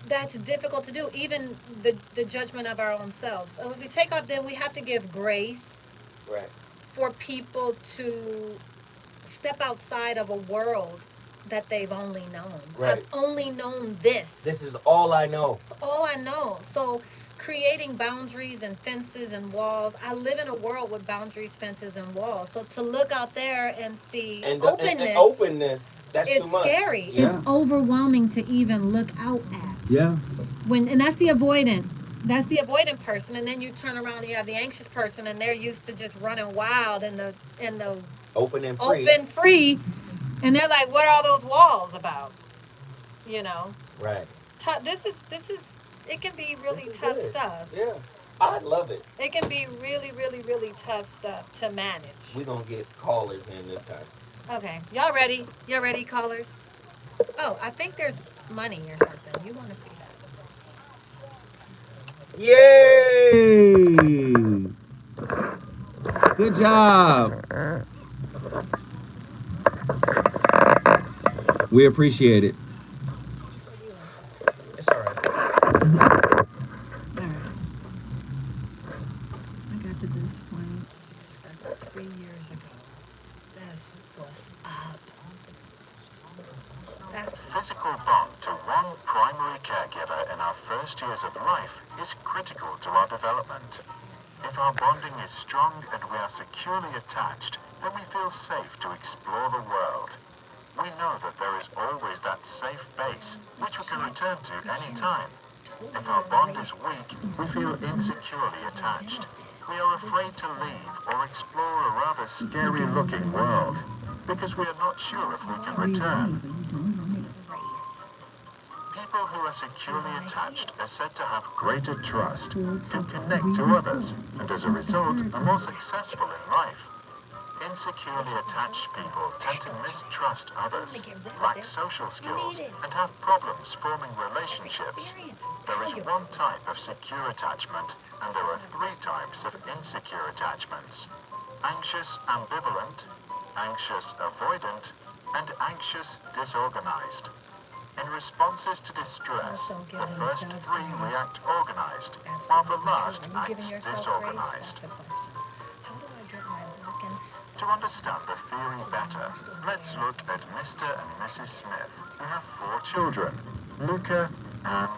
that's difficult to do. Even the judgment of our own selves. So if we take off, then we have to give grace Right. for people to step outside of a world that they've only known. Right. I've only known this. This is all I know. It's all I know. So creating boundaries and fences and walls. I live in a world with boundaries, fences, and walls. So to look out there and see And openness, openness, that's is too much. scary. Yeah. It's overwhelming to even look out at. Yeah. And that's the avoidant. That's the avoidant person, and then you turn around and you have the anxious person, and they're used to just running wild in the Open and free. open free, and they're like, "What are all those walls about?" You know. Right. This is it can be really This is tough good. stuff. Yeah. I love it. It can be really, really, really tough stuff to manage. We're going to get callers in this time. Okay, y'all ready? Y'all ready, callers? Oh, I think there's money or something. You want to see that? Yay! Good job. We appreciate it. It's all right. All right. I got to this point. About 3 years ago. That's what's up. That's Physical bond to one primary caregiver in our first years of life is critical to our development. If our bonding is strong and we are securely attached, then we feel safe to explore the world. We know that there is always that safe base, which we can return to any time. If our bond is weak, we feel insecurely attached. We are afraid to leave or explore a rather scary-looking world, because we are not sure if we can return. People who are securely attached are said to have greater trust, can connect to others, and as a result are more successful in life. Insecurely attached people tend to mistrust others, lack social skills, and have problems forming relationships. There is one type of secure attachment, and there are 3 types of insecure attachments: anxious ambivalent, anxious avoidant, and anxious disorganized. In responses to distress, the first 3 react organized, while the last acts disorganized. To understand the theory better, let's look at Mr. and Mrs. Smith, who have 4 children, Luca, Anne,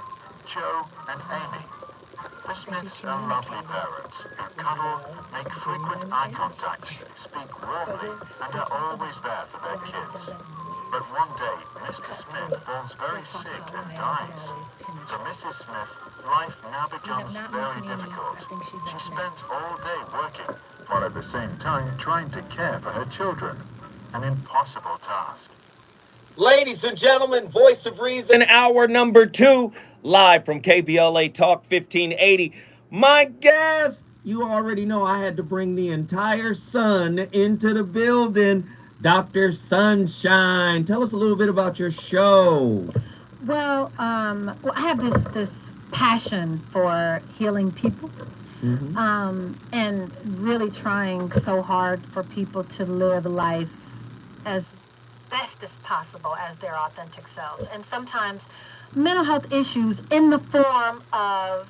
Joe, and Amy. The Smiths are lovely parents who cuddle, make frequent eye contact, speak warmly, and are always there for their kids. But one day, Mr. Smith falls very sick and dies. For Mrs. Smith, life now becomes very difficult. She spends all day working, while at the same time trying to care for her children. An impossible task. Ladies and gentlemen, Voice of Reason, hour number 2, live from KBLA Talk 1580. My guest, you already know I had to bring the entire sun into the building. Dr. SunShine, tell us a little bit about your show. Well, I have this passion for healing people, and really trying so hard for people to live life as best as possible as their authentic selves. And sometimes mental health issues in the form of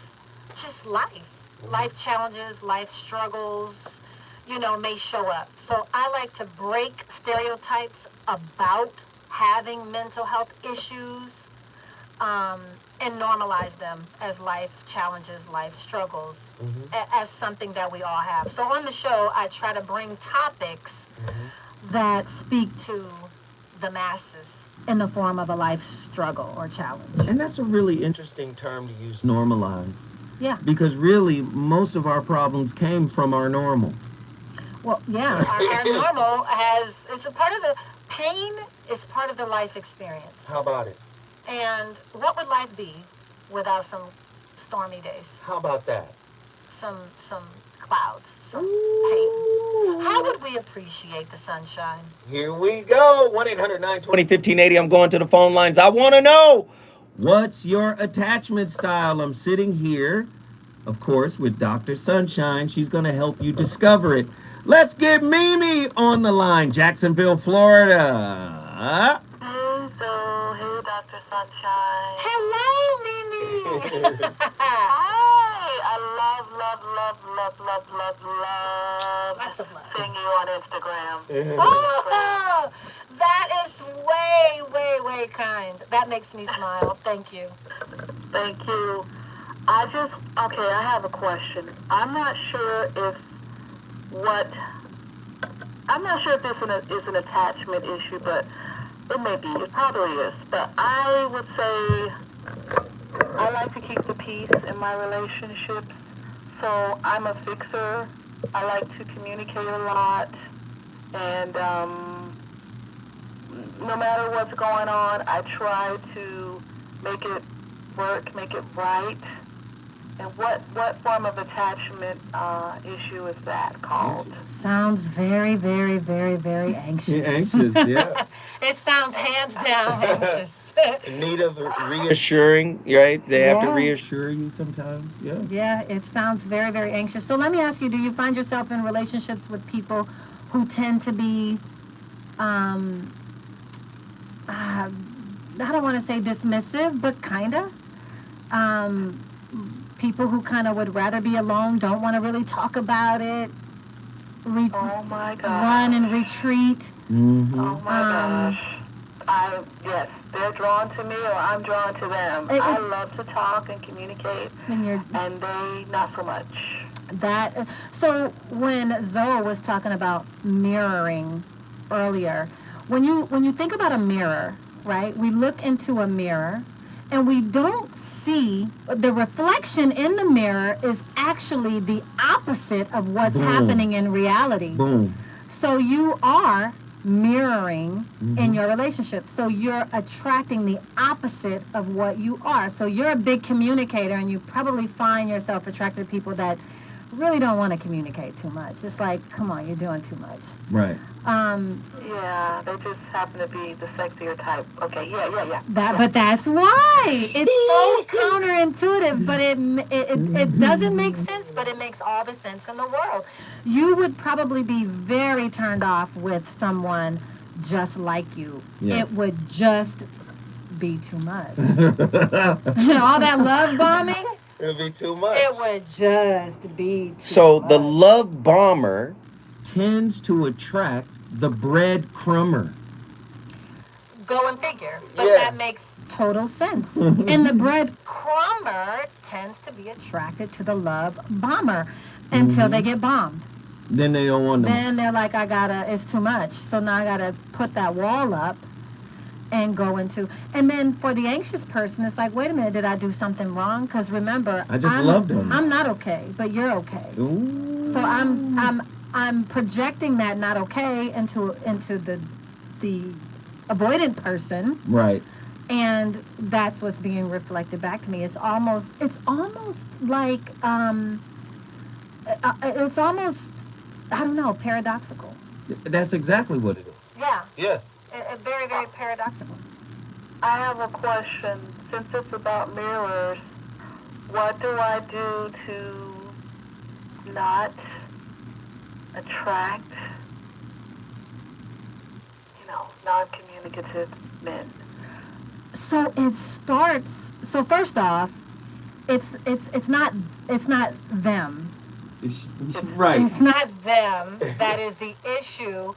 just life challenges, life struggles, may show up. So I like to break stereotypes about having mental health issues, and normalize them as life challenges, life struggles, as something that we all have. So on the show, I try to bring topics that speak to the masses, in the form of a life struggle or challenge. And that's a really interesting term to use, normalize. Yeah. Because really, most of our problems came from our normal. Well, yeah, our normal it's a part of the pain, is part of the life experience. How about it? And what would life be without some stormy days? How about that? Some clouds, some pain. How would we appreciate the sunshine? Here we go. 1-800-920-1580. I'm going to the phone lines. I want to know, what's your attachment style? I'm sitting here, of course, with Dr. Sunshine. She's going to help you discover it. Let's get Mimi on the line, Jacksonville, Florida. Hey, Dr. Sunshine. Hello, Mimi. Hi. I love Lots of love. seeing you on Instagram. Oh, that is way kind. That makes me smile. Thank you. Thank you. I have a question. I'm not sure if this is an attachment issue, but it may be. It probably is. But I would say I like to keep the peace in my relationships. So I'm a fixer. I like to communicate a lot. And no matter what's going on, I try to make it work, make it right. And what form of attachment issue is that called? Sounds very anxious. Anxious, yeah. It sounds hands down anxious. Need of reassuring, right? They have to Yeah. reassure you sometimes. Yeah. Yeah, it sounds very anxious. So let me ask you, do you find yourself in relationships with people who tend to be, I don't want to say dismissive, but kind of? People who kind of would rather be alone, don't want to really talk about it, Oh my gosh. run and retreat. Mm-hmm. Oh my gosh. Yes, they're drawn to me or I'm drawn to them. I love to talk and communicate, When you're and they not so much. that. So when Zoe was talking about mirroring earlier, when you think about a mirror, right? We look into a mirror and we don't see the reflection in the mirror is actually the opposite of what's Boom. happening in reality. Boom. So you are mirroring in Mhm. your relationship. So you're attracting the opposite of what you are. So you're a big communicator and you probably find yourself attracted to people that really don't want to communicate too much. It's like, come on, you're doing too much. Right. Yeah, they just happen to be the sexier type. Okay, yeah. But that's why it's so counterintuitive, but it doesn't make sense, but it makes all the sense in the world. You would probably be very turned off with someone just like you. Yes. It would just be too much. All that love bombing, It'll be too much. it would just be too So much. the love bomber tends to attract the breadcrumber. Go and figure. But Yeah. that makes total sense. And the breadcrumber tends to be attracted to the love bomber until they get bombed. Then they don't want them. Then they're like, it's too much. So now I gotta put that wall up and go into. And then for the anxious person, it's like, wait a minute, did I do something wrong? Because remember, I just loved him. I'm not okay, but you're okay. Ooh. So I'm projecting that not okay into the avoidant person, Right. and that's what's being reflected back to me. It's almost like it's almost, I don't know, paradoxical. That's exactly what it is. Yeah, Yes. very paradoxical. I have a question. Since it's about mirrors, what do I do to not attract, non-communicative men? So it starts. So first off, it's not them. Right. It's not them that is the issue.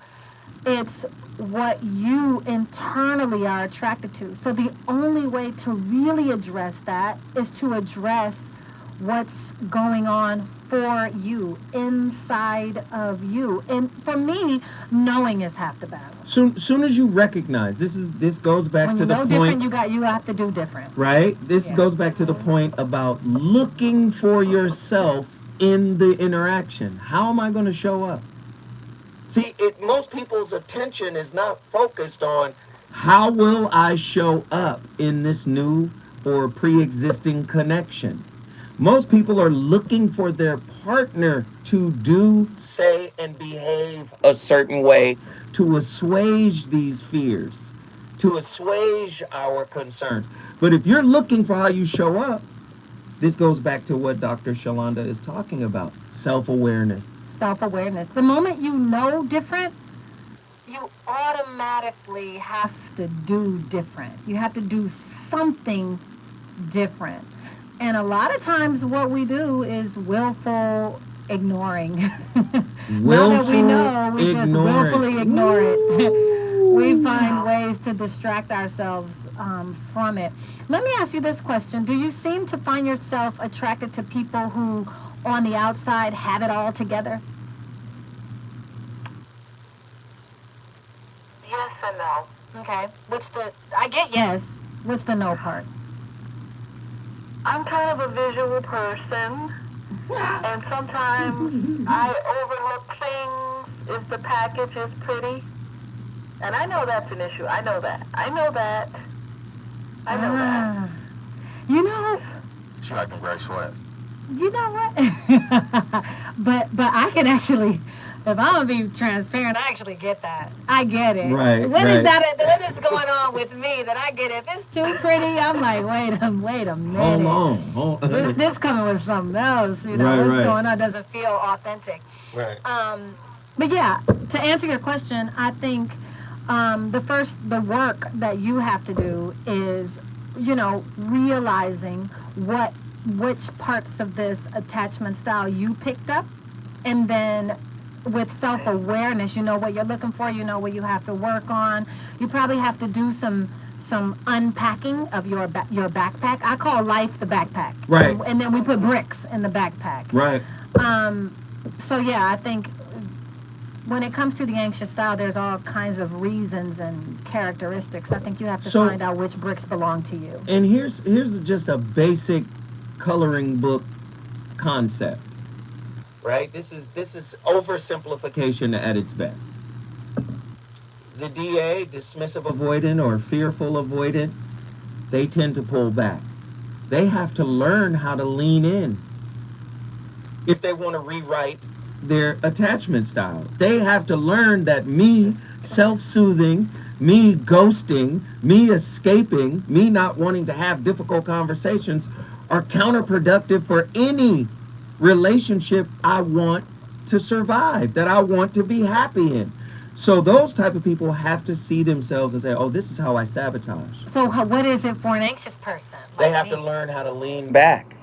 It's what you internally are attracted to. So the only way to really address that is to address what's going on for you, inside of you. And for me, knowing is half the battle. Soon as you recognize, this goes back When to you the know point, different, you have to do different. right? This Yeah. goes back to the point about looking for yourself in the interaction. How am I going to show up? See, most people's attention is not focused on how will I show up in this new or pre-existing connection. Most people are looking for their partner to do, say, and behave a certain way to assuage these fears, to assuage our concerns. But if you're looking for how you show up, this goes back to what Dr. Shalonda is talking about, self-awareness. Self-awareness. The moment you know different, you automatically have to do different. You have to do something different. And a lot of times what we do is willful ignoring. Now that we know, we just willfully ignore it. We find ways to distract ourselves from it. Let me ask you this question. Do you seem to find yourself attracted to people who on the outside have it all together? Yes and no. Okay. I get yes. What's the no part? I'm kind of a visual person, and sometimes I overlook things if the package is pretty. And I know that's an issue. I know that. You know, She like them gray sweats. you know what? but I can actually, if I'm gonna be transparent, I actually get that. I get it. Right, What right. is that? What is going on with me that I get it? If it's too pretty, I'm like, wait a minute. Hold on. This coming with something else. You know, Right, what's right. going on doesn't feel authentic. Right. But yeah, to answer your question, I think the work that you have to do is, realizing which parts of this attachment style you picked up, and then with self-awareness, you know what you're looking for, you know what you have to work on. You probably have to do some unpacking of your backpack. I call life the backpack. Right. And then we put bricks in the backpack. Right. So yeah, I think when it comes to the anxious style, there's all kinds of reasons and characteristics. I think you have to find out which bricks belong to you. And here's just a basic coloring book concept. Right? This is oversimplification at its best. The DA, dismissive avoidant or fearful avoidant, they tend to pull back. They have to learn how to lean in if they want to rewrite their attachment style. They have to learn that me self-soothing, me ghosting, me escaping, me not wanting to have difficult conversations are counterproductive for any relationship I want to survive, that I want to be happy in. So those type of people have to see themselves and say, oh, this is how I sabotage. So what is it for an anxious person? They have to learn how to lean back.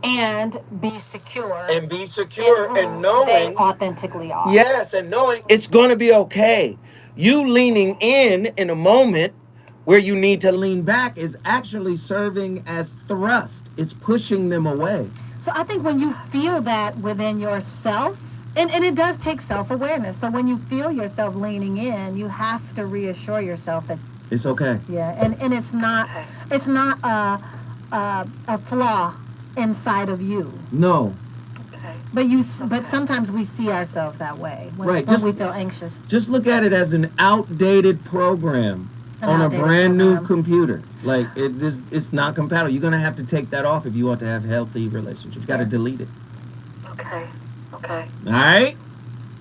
And be secure. And be secure and knowing they authentically are. Yes, and knowing it's going to be okay. You leaning in a moment where you need to lean back is actually serving as thrust. It's pushing them away. So I think when you feel that within yourself, and it does take self-awareness. So when you feel yourself leaning in, you have to reassure yourself that it's okay. Yeah, and it's not a flaw inside of you. No. Okay. But sometimes we see ourselves that way when we feel anxious. Just look at it as an outdated program on a brand new computer. Like it's not compatible. You're gonna have to take that off if you want to have healthy relationships. You gotta delete it. Okay. All right.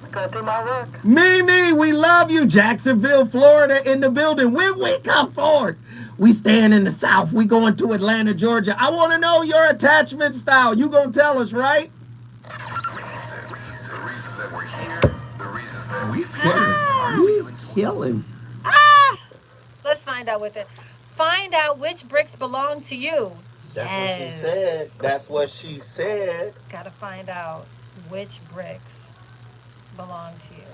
I'm gonna do my work. Mimi, we love you. Jacksonville, Florida in the building. When we come forward, we staying in the South. We going to Atlanta, Georgia. I want to know your attachment style. You gonna tell us, right? The reasons that we're here, the reasons that we feel He's killing. Let's find out find out which bricks belong to you. That's what she said. That's what she said. Gotta find out which bricks belong to you.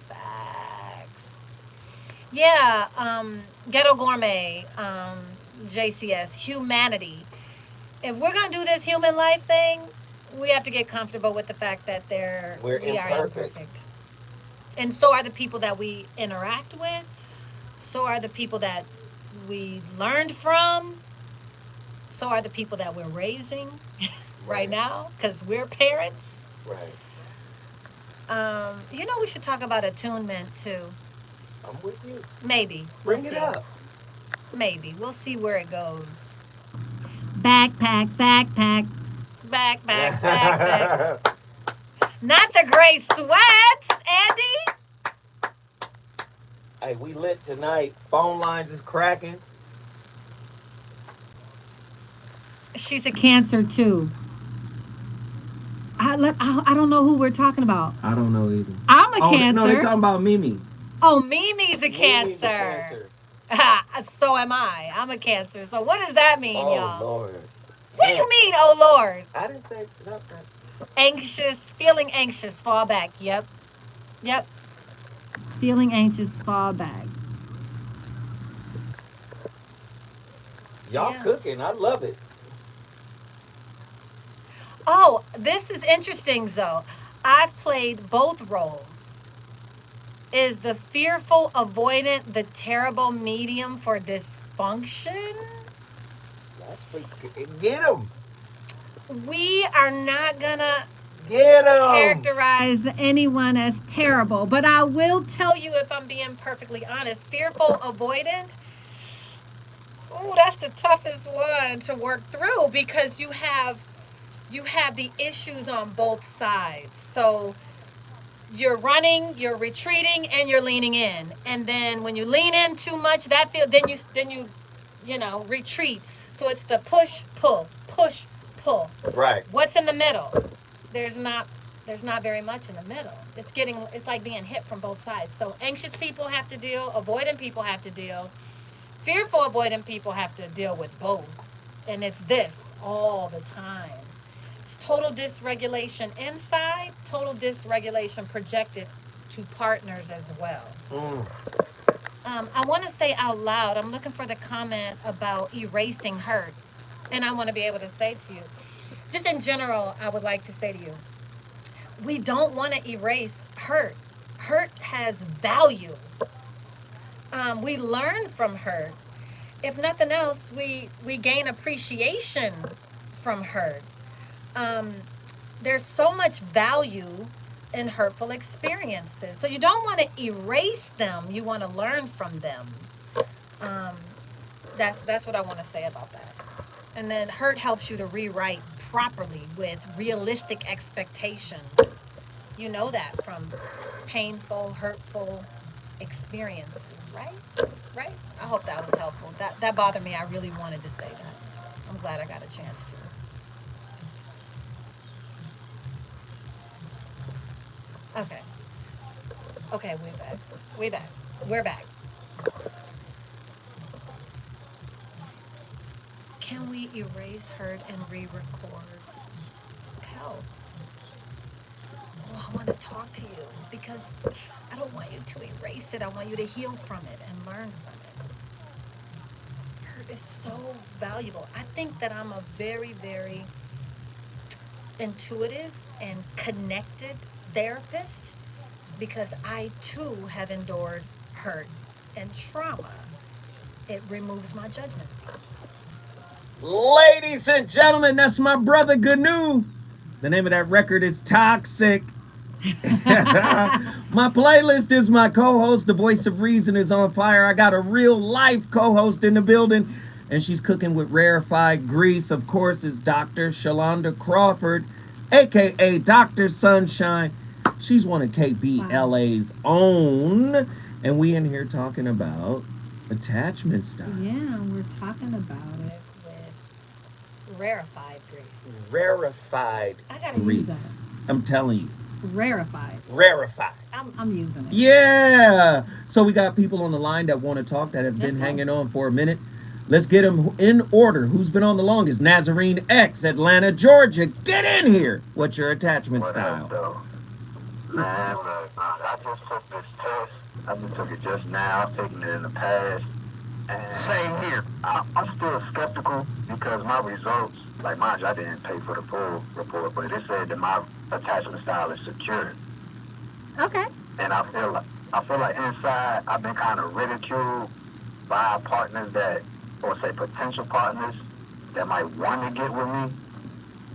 Facts. Yeah, Ghetto Gourmet, JCS, humanity. If we're gonna do this human life thing, We have to get comfortable with the fact that We're we are imperfect. imperfect. And so are the people that we interact with. So are the people that we learned from. So are the people that we're raising right now because we're parents. Right. We should talk about attunement too. I'm with you. Maybe. Bring it up. Maybe. We'll see where it goes. Backpack, backpack. Backpack, backpack. Not the gray sweats, Andy. Hey, we lit tonight. Phone lines is cracking. She's a Cancer too. I don't know who we're talking about. I don't know either. I'm a Cancer. No, they're talking about Mimi. Oh, Mimi's a Mimi's Cancer. So am I. I'm a Cancer. So what does that mean, y'all? Lord. What do you mean, oh Lord? I didn't say nothing. Anxious, feeling anxious, fall back. Yep. Feeling anxious, fall back. Y'all cooking. I love it. Oh, this is interesting, though. I've played both roles. Is the fearful avoidant the terrible medium for dysfunction? Get him. We are not gonna Get him. characterize anyone as terrible, but I will tell you, if I'm being perfectly honest, fearful avoidant. Ooh, that's the toughest one to work through because you have the issues on both sides. So you're running, you're retreating, and you're leaning in. And then when you lean in too much, then you retreat. So it's the push pull. Right. What's in the middle? There's not very much in the middle. It's like being hit from both sides. So anxious people have to deal, avoidant people have to deal, fearful avoidant people have to deal with both. And it's this all the time. It's total dysregulation inside, total dysregulation projected to partners as well. I want to say out loud, I'm looking for the comment about erasing hurt. And I want to be able to say to you, just in general, I would like to say to you, we don't want to erase hurt. Hurt has value. We learn from hurt. If nothing else, we gain appreciation from hurt. There's so much value in hurtful experiences. So you don't want to erase them. You want to learn from them. That's what I want to say about that. And then hurt helps you to rewrite properly with realistic expectations. You know that from painful, hurtful experiences, right? Right? I hope that was helpful. That bothered me. I really wanted to say that. I'm glad I got a chance to. Okay, we're back. Can we erase hurt and re-record? Help. Oh, I want to talk to you because I don't want you to erase it. I want you to heal from it and learn from it. Hurt is so valuable. I think that I'm a very, very intuitive and connected therapist because I too have endured hurt and trauma. It removes my judgments. Ladies and gentlemen, that's my brother Gnu. The name of that record is Toxic. My playlist is my co-host. The voice of reason is on fire. I got a real life co-host in the building, and she's cooking with rarefied grease. Of course, is Dr. Shalonda Crawford, aka Dr. Sunshine. She's one of KBLA's own, and we in here talking about attachment styles. Yeah, we're talking about it with rarefied grease. Rarefied I gotta grease. use that. I'm telling you. Rarefied. I'm using it. Yeah. So we got people on the line that want to talk that have been hanging on for a minute. Let's get them in order. Who's been on the longest? Nazarene X, Atlanta, Georgia. Get in here. What's your attachment style? Man, I just took this test. I just took it just now. I've taken it in the past. Same here. I'm still skeptical because my results, like mind you, I didn't pay for the full report, but it said that my attachment style is secure. Okay. And I feel like inside I've been kind of ridiculed by partners that, or say potential partners that might want to get with me,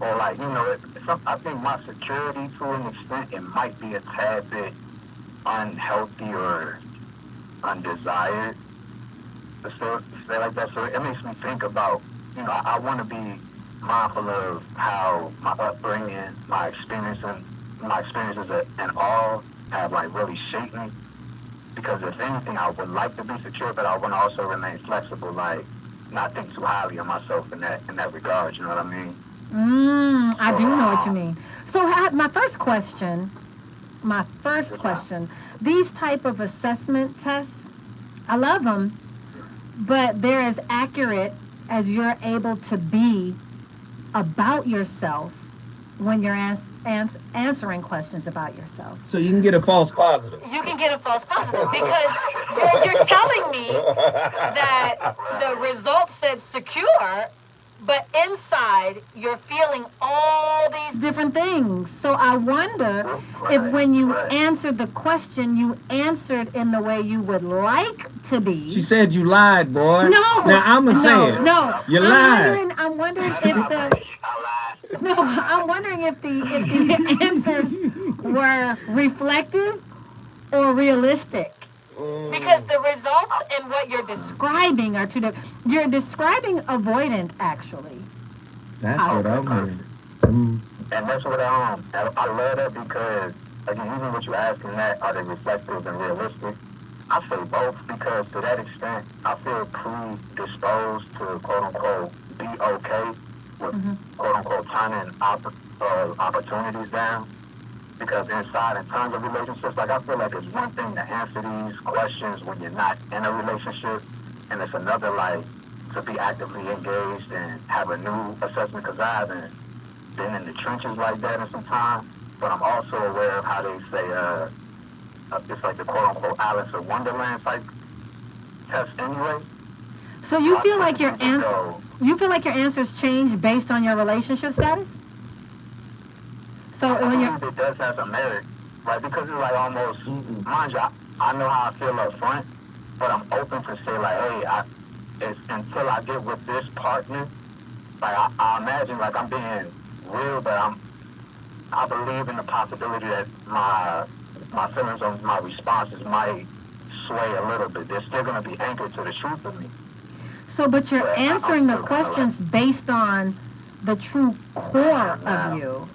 or like I think my security to an extent it might be a tad bit unhealthy or undesired. So say like that. So it makes me think about I want to be mindful of how my upbringing, my experiences and all have like really shaped me. Because if anything, I would like to be secure, but I want to also remain flexible, like not think too highly of myself in that regard. You know what I mean? I do know what you mean. So my first question, these type of assessment tests, I love them, but they're as accurate as you're able to be about yourself when you're answering questions about yourself. So you can get a false positive. You can get a false positive because you're telling me that the results said secure, but inside you're feeling all these different things. So I wonder if when you answered the question, you answered in the way you would like to be. She said you lied, boy. No. Now I'm going to say it. No. You lied. I'm wondering if the answers were reflective or realistic. Because the results and what you're describing are two different. You're describing avoidant, actually. That's what I'm hearing. And that's what I love that because, again, even what you're asking that, are they reflective and realistic? I say both because to that extent, I feel predisposed to, quote-unquote, be okay with, quote-unquote, turning opportunities down. Because inside, in terms of relationships, like I feel like it's one thing to answer these questions when you're not in a relationship, and it's another, like, to be actively engaged and have a new assessment, because I haven't been in the trenches like that in some time, but I'm also aware of how they say, it's like the quote-unquote Alice in Wonderland type test anyway. So you feel like your answers change based on your relationship status? So I when believe it does have some merit, right? Because it's like almost, mind you, I know how I feel up front, but I'm open to say like, hey, it's until I get with this partner, like I imagine like I'm being real, but I believe in the possibility that my feelings or my responses might sway a little bit. They're still going to be anchored to the truth of me. So, but you're answering the questions based on the true core of you.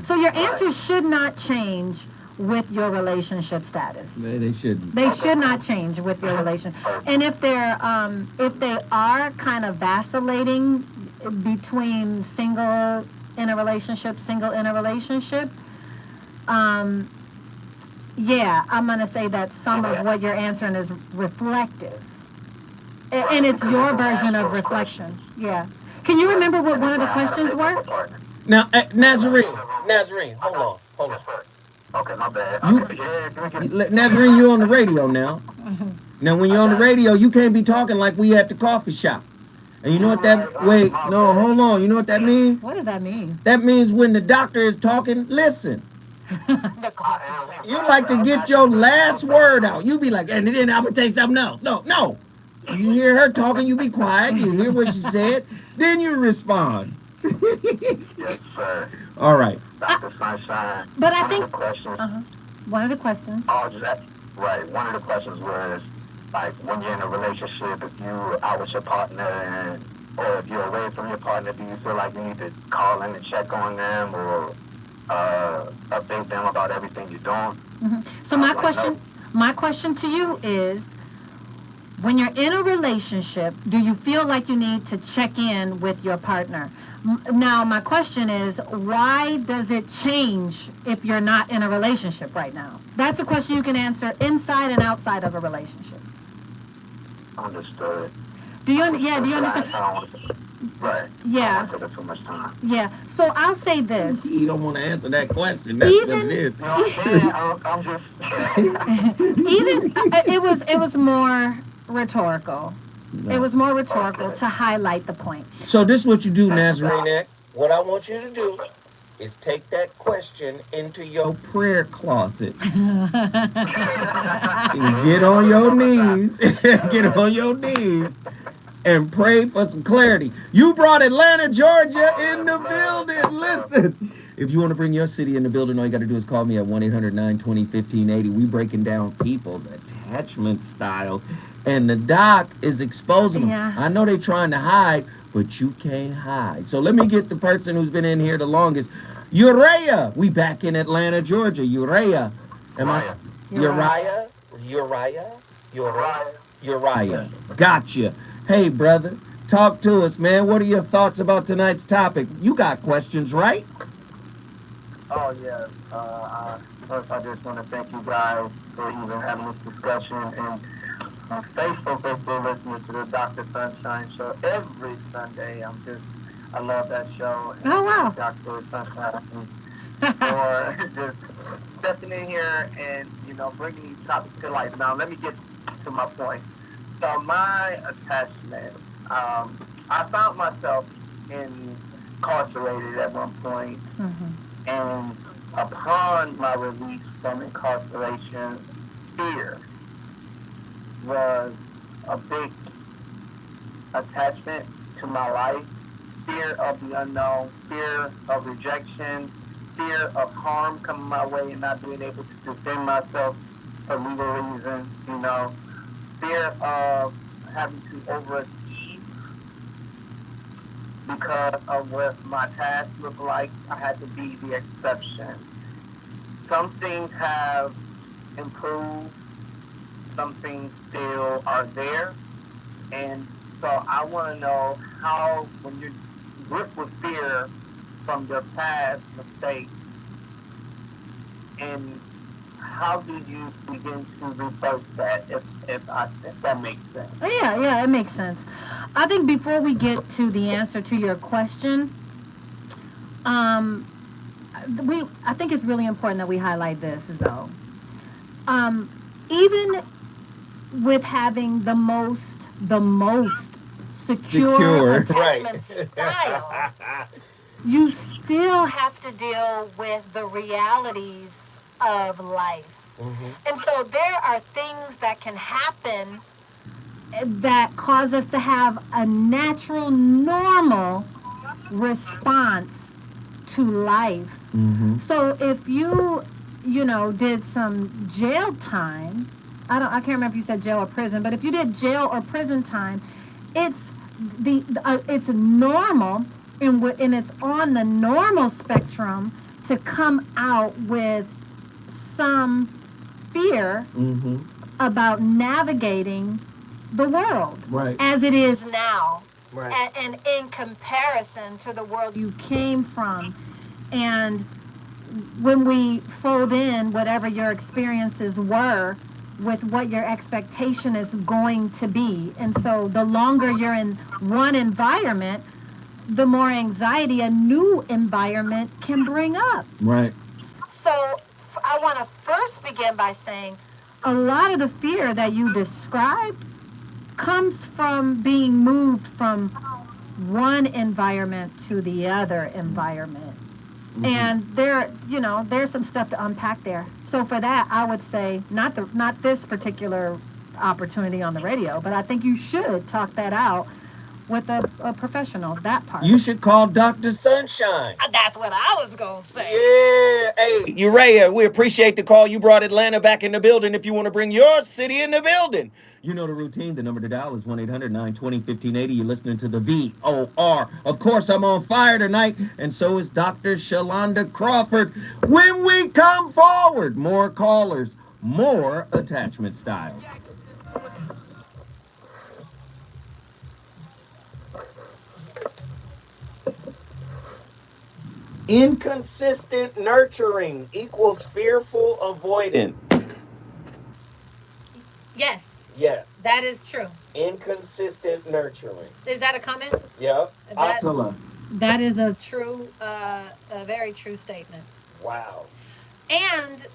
So your answers should not change with your relationship status. They shouldn't. They should not change with your relationship. And if they are kind of vacillating between single in a relationship, yeah, I'm going to say that some of what you're answering is reflective. And it's your version of reflection. Yeah. Can you remember what one of the questions were? Now, Nazarene, hold on. Okay, my bad. Nazarene, you on the radio now. Now, when you're on the radio, you can't be talking like we at the coffee shop. And you know what that, wait, no, hold on. You know what that means? What does that mean? That means when the doctor is talking, listen. You like to get your last word out. You be like, and then I'm going to tell you something else. No. You hear her talking, you be quiet. You hear what she said, then you respond. Yes, sir. All right. Dr. SunShine. But I think one of the questions. One of the questions. Right. One of the questions was like when you're in a relationship, if you're out with your partner or if you're away from your partner, do you feel like you need to call in and check on them or update them about everything you're doing? So my question to you is, when you're in a relationship, do you feel like you need to check in with your partner? Now, my question is, why does it change if you're not in a relationship right now? That's a question you can answer inside and outside of a relationship. Understood. Do you understand? Right. Yeah. I don't want to take up too much time. Yeah. So I'll say this. You don't want to answer that question. That's what it is. I'm just It was more rhetorical. It was more rhetorical to highlight the point. So this is what you do, Nazarene X. What I want you to do is take that question into your prayer closet. Get on your knees. Get on your knees and pray for some clarity. You brought Atlanta, Georgia in the building. Listen, if you want to bring your city in the building, all you got to do is call me at 1-800-920-1580. We breaking down people's attachment styles, and the doc is exposing them. Yeah. I know they trying to hide, but you can't hide. So let me get the person who's been in here the longest. Uriah, we back in Atlanta, Georgia. Uriah. Am I? Uriah? Uriah. Gotcha. Hey, brother, talk to us, man. What are your thoughts about tonight's topic? You got questions, right? Oh, yeah. First, I just want to thank you guys for even having this discussion. And I'm faithful listening to the Dr. Sunshine show every Sunday. I love that show. And Oh, wow. Dr. Sunshine for just stepping in here and, bringing these topics to life. Now, let me get to my point. So my attachment, I found myself incarcerated at one point. Mhm. And upon my release from incarceration, fear was a big attachment to my life. Fear of the unknown, fear of rejection, fear of harm coming my way and not being able to defend myself for legal reasons, fear of having to overachieve because of what my past looked like. I had to be the exception. Some things have improved, some things still are there, and so I want to know how, when you're gripped with fear from your past mistakes, and how do you begin to reverse that, if that makes sense? Yeah, it makes sense. I think before we get to the answer to your question, I think it's really important that we highlight this, though. Even with having the most secure attachment style, you still have to deal with the realities of life. Mm-hmm. And so there are things that can happen that cause us to have a natural, normal response to life. Mm-hmm. So if you did some jail time, I can't remember if you said jail or prison, but if you did jail or prison time, it's normal, and it's on the normal spectrum to come out with some fear Mm-hmm. about navigating the world Right. as it is now, Right. and in comparison to the world you came from. And when we fold in whatever your experiences were with what your expectation is going to be, and so the longer you're in one environment, the more anxiety a new environment can bring up. Right. So I want to first begin by saying a lot of the fear that you described comes from being moved from one environment to the other environment. Mm-hmm. And there's some stuff to unpack there. So for that, I would say not this particular opportunity on the radio, but I think you should talk that out with a professional, that part. You should call Dr. Sunshine. That's what I was going to say. Yeah. Hey, Uriah, we appreciate the call. You brought Atlanta back in the building. If you want to bring your city in the building, you know the routine. The number to dial is 1-800-920-1580. You're listening to the VOR. Of course, I'm on fire tonight, and so is Dr. Shalonda Crawford. When we come forward, more callers, more attachment styles. Inconsistent nurturing equals fearful avoidant. Yes, Yes. that is true. Inconsistent nurturing. Is that a comment? Yep. That- Attila. That is a true, a very true statement. Wow. And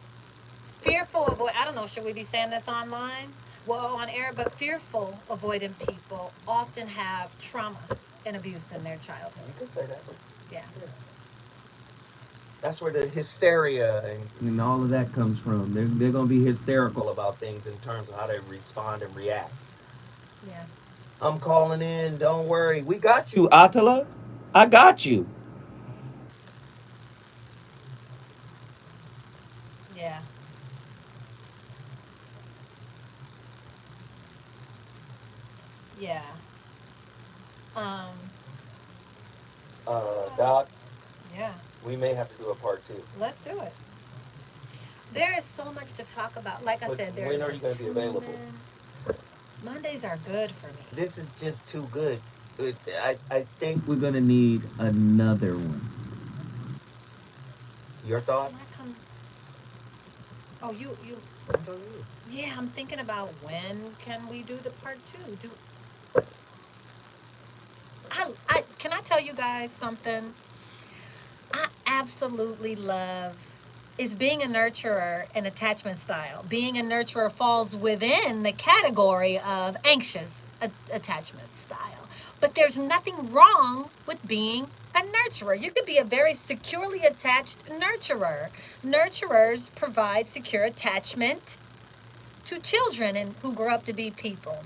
fearful of what, I don't know, should we be saying this online? Well, on air, but fearful, avoidant people often have trauma and abuse in their childhood. You could say that. Yeah. That's where the hysteria and all of that comes from. They're going to be hysterical about things in terms of how they respond and react. Yeah. I'm calling in. Don't worry. We got you, Attila. I got you. Yeah. Yeah. Um, Doc, yeah. we may have to do a part 2. Let's do it. There is so much to talk about. Like I But said, there when is are you gonna be available? Mondays are good for me. This is just too good. I think we're going to need another one. Your Can thoughts? I come? Oh, you. It's on you. Yeah, I'm thinking about when can we do the part 2? Can I tell you guys something? I absolutely love is being a nurturer and attachment style. Being a nurturer falls within the category of anxious attachment style. But there's nothing wrong with being a nurturer. You could be a very securely attached nurturer. Nurturers provide secure attachment to children and who grow up to be people.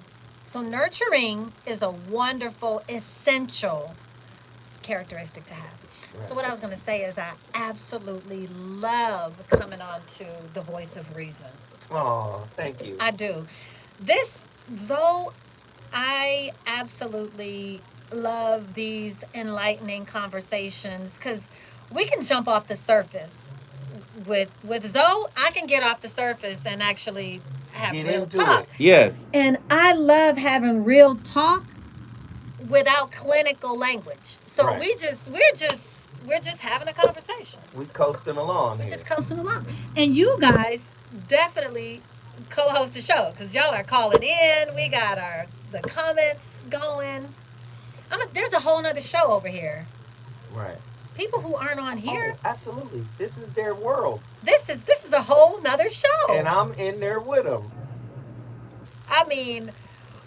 So nurturing is a wonderful, essential characteristic to have. So what I was going to say is I absolutely love coming on to the voice of reason. Oh, thank you. I do. This, Zoe, I absolutely love these enlightening conversations because we can jump off the surface. With Zoe, I can get off the surface and actually have Get real into talk. it. Yes. And I love having real talk without clinical language. So Right. we're just having a conversation. We coasting along We're here. just coasting along. And you guys definitely co-host the show because y'all are calling in. We got the comments going. There's a whole nother show over here. Right. People who aren't on here. Oh, absolutely. This is their world. This is a whole nother show. And I'm in there with them. I mean,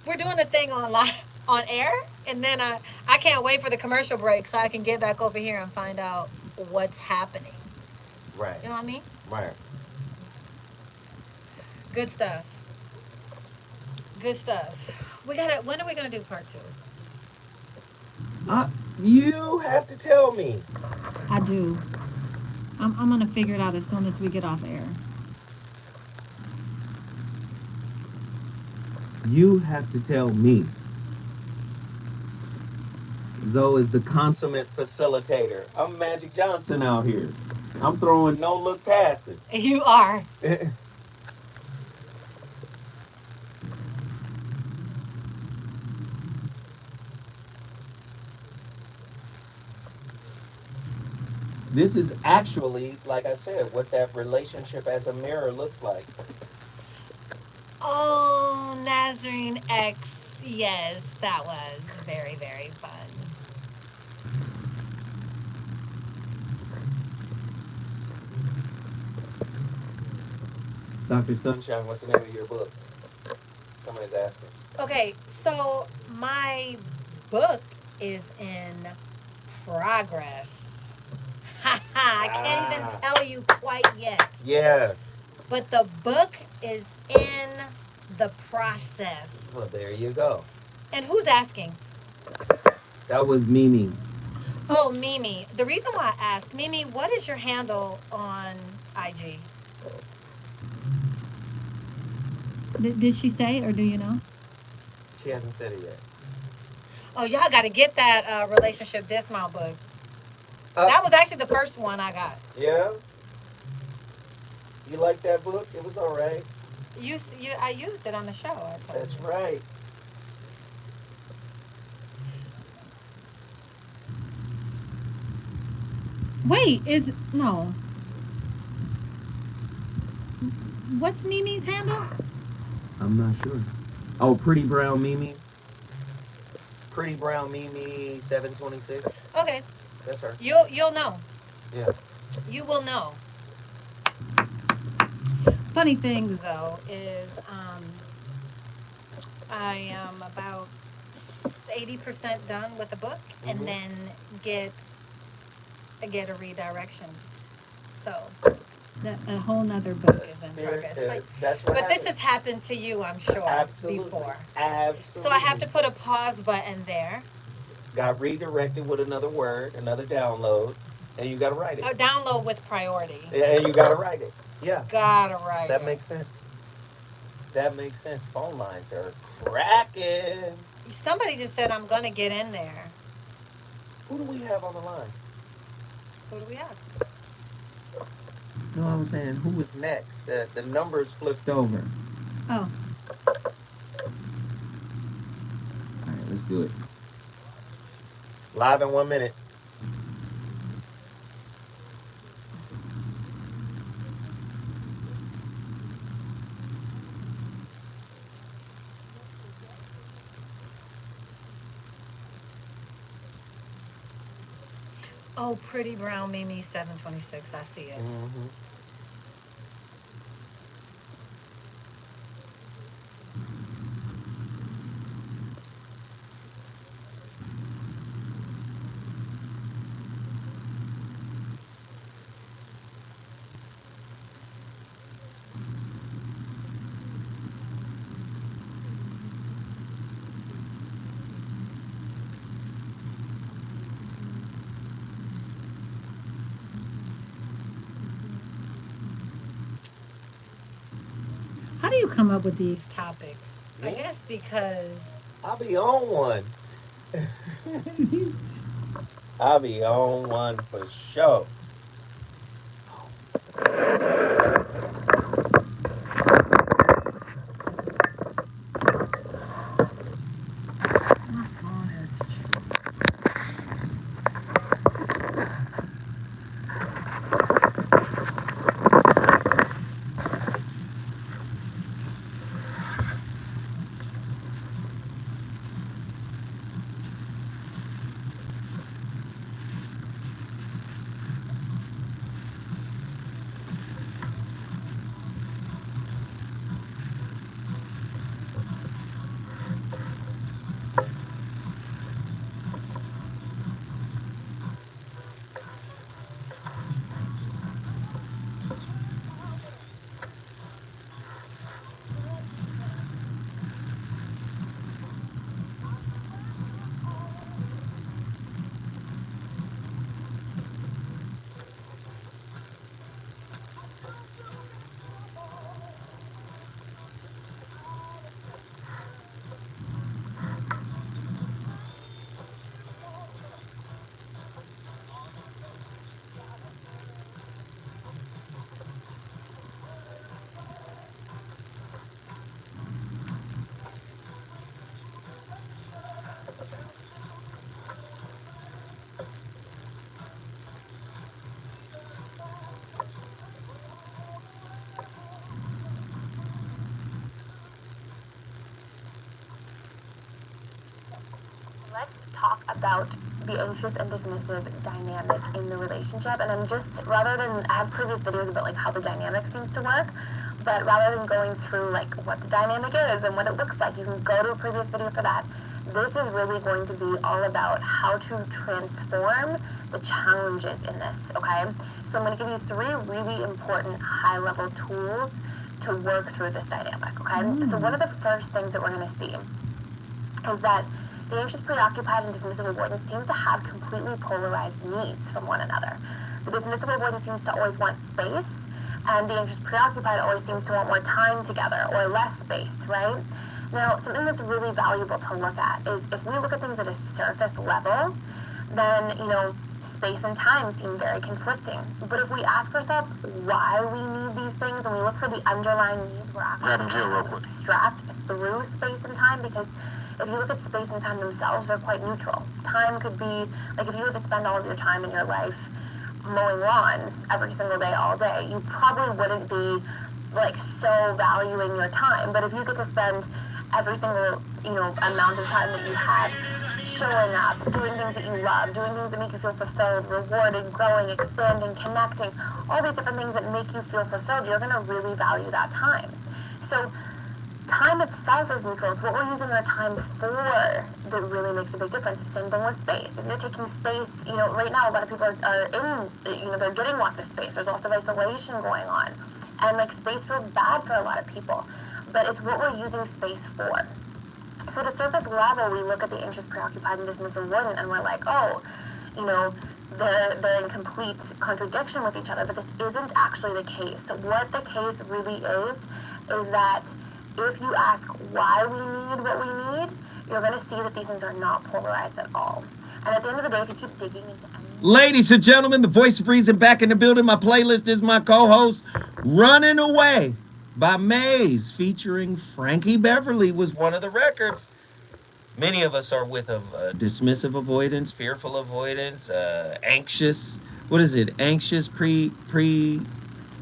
we're doing the thing on air, and then I can't wait for the commercial break so I can get back over here and find out what's happening. Right. You know what I mean? Right. Good stuff. Good stuff. When are we gonna do part 2? You have to tell me. I do. I'm gonna figure it out as soon as we get off air. You have to tell me. Zoe is the consummate facilitator. I'm Magic Johnson out here. I'm throwing no-look passes. You are. This is actually, like I said, what that relationship as a mirror looks like. Oh, Nazarene X. Yes, that was very, very fun. Dr. Sunshine, what's the name of your book? Somebody's asking. Okay, so my book is in progress. I can't even tell you quite yet. Yes. But the book is in the process. Well, there you go. And who's asking? That was Mimi. Oh, Mimi. The reason why I asked, Mimi, what is your handle on IG? Did she say, or do you know? She hasn't said it yet. Oh, y'all got to get that relationship dismount book. That was actually the first one I got. Yeah? You like that book? It was all right. I used it on the show. I told That's you. right. Wait, no. What's Mimi's handle? I'm not sure. Oh, Pretty Brown Mimi. Pretty Brown Mimi 726. Okay. That's her. You'll know. Yeah. You will know. Funny thing though is I am about 80% done with the book, and then get a redirection. So a whole nother book is in progress. That's what But this happens. has happened to you, I'm sure, Absolutely. before. Absolutely. So I have to put a pause button there. Got redirected with another word, another download, and you got to write it. Oh, download with priority. Yeah, and you got to write it. Yeah. Gotta write That it. makes sense. That makes sense. Phone lines are cracking. Somebody just said I'm gonna get in there. Who do we have on the line? Who do we have? No, I'm saying who was next? The numbers flipped over. Oh. All right, let's do it. Live in 1 minute. Oh, Pretty Brown Mimi 726. I see it. Mm-hmm. How do you come up with these topics? I Me? guess because I'll be on one. I'll be on one for sure. my phone is. Let's talk about the anxious and dismissive dynamic in the relationship. And I'm just, rather than, I have previous videos about like how the dynamic seems to work, but rather than going through like what the dynamic is and what it looks like, you can go to a previous video for that. This is really going to be all about how to transform the challenges in this, okay? So I'm going to give you 3 really important high-level tools to work through this dynamic, okay? So one of the first things that we're going to see is that the anxious, preoccupied, and dismissive avoidant seem to have completely polarized needs from one another. The dismissive avoidant seems to always want space, and the anxious, preoccupied always seems to want more time together or less space, right? Now, something that's really valuable to look at is if we look at things at a surface level, then, space and time seem very conflicting. But if we ask ourselves why we need these things and we look for the underlying needs, we're actually strapped through space and time, because if you look at space and time themselves, they're quite neutral. Time could be, like if you were to spend all of your time in your life mowing lawns every single day, all day, you probably wouldn't be like so valuing your time. But if you get to spend every single, amount of time that you have showing up, doing things that you love, doing things that make you feel fulfilled, rewarded, growing, expanding, connecting, all these different things that make you feel fulfilled, you're going to really value that time. So time itself is neutral. It's what we're using our time for that really makes a big difference. Same thing with space. If you're taking space, right now a lot of people are in, they're getting lots of space. There's lots of isolation going on. And like space feels bad for a lot of people. But it's what we're using space for. So at a surface level, we look at the anxious, preoccupied, and dismissive avoidant, and we're like, oh, they're in complete contradiction with each other, but this isn't actually the case. So what the case really is that if you ask why we need what we need, you're going to see that these things are not polarized at all. And at the end of the day, if you keep digging into Ladies and gentlemen, the voice of reason back in the building. My playlist is my co-host, Running Away by Maze, featuring Frankie Beverly, was one of the records. Many of us are with dismissive avoidance, fearful avoidance, anxious. What is it? Anxious, preoccupied.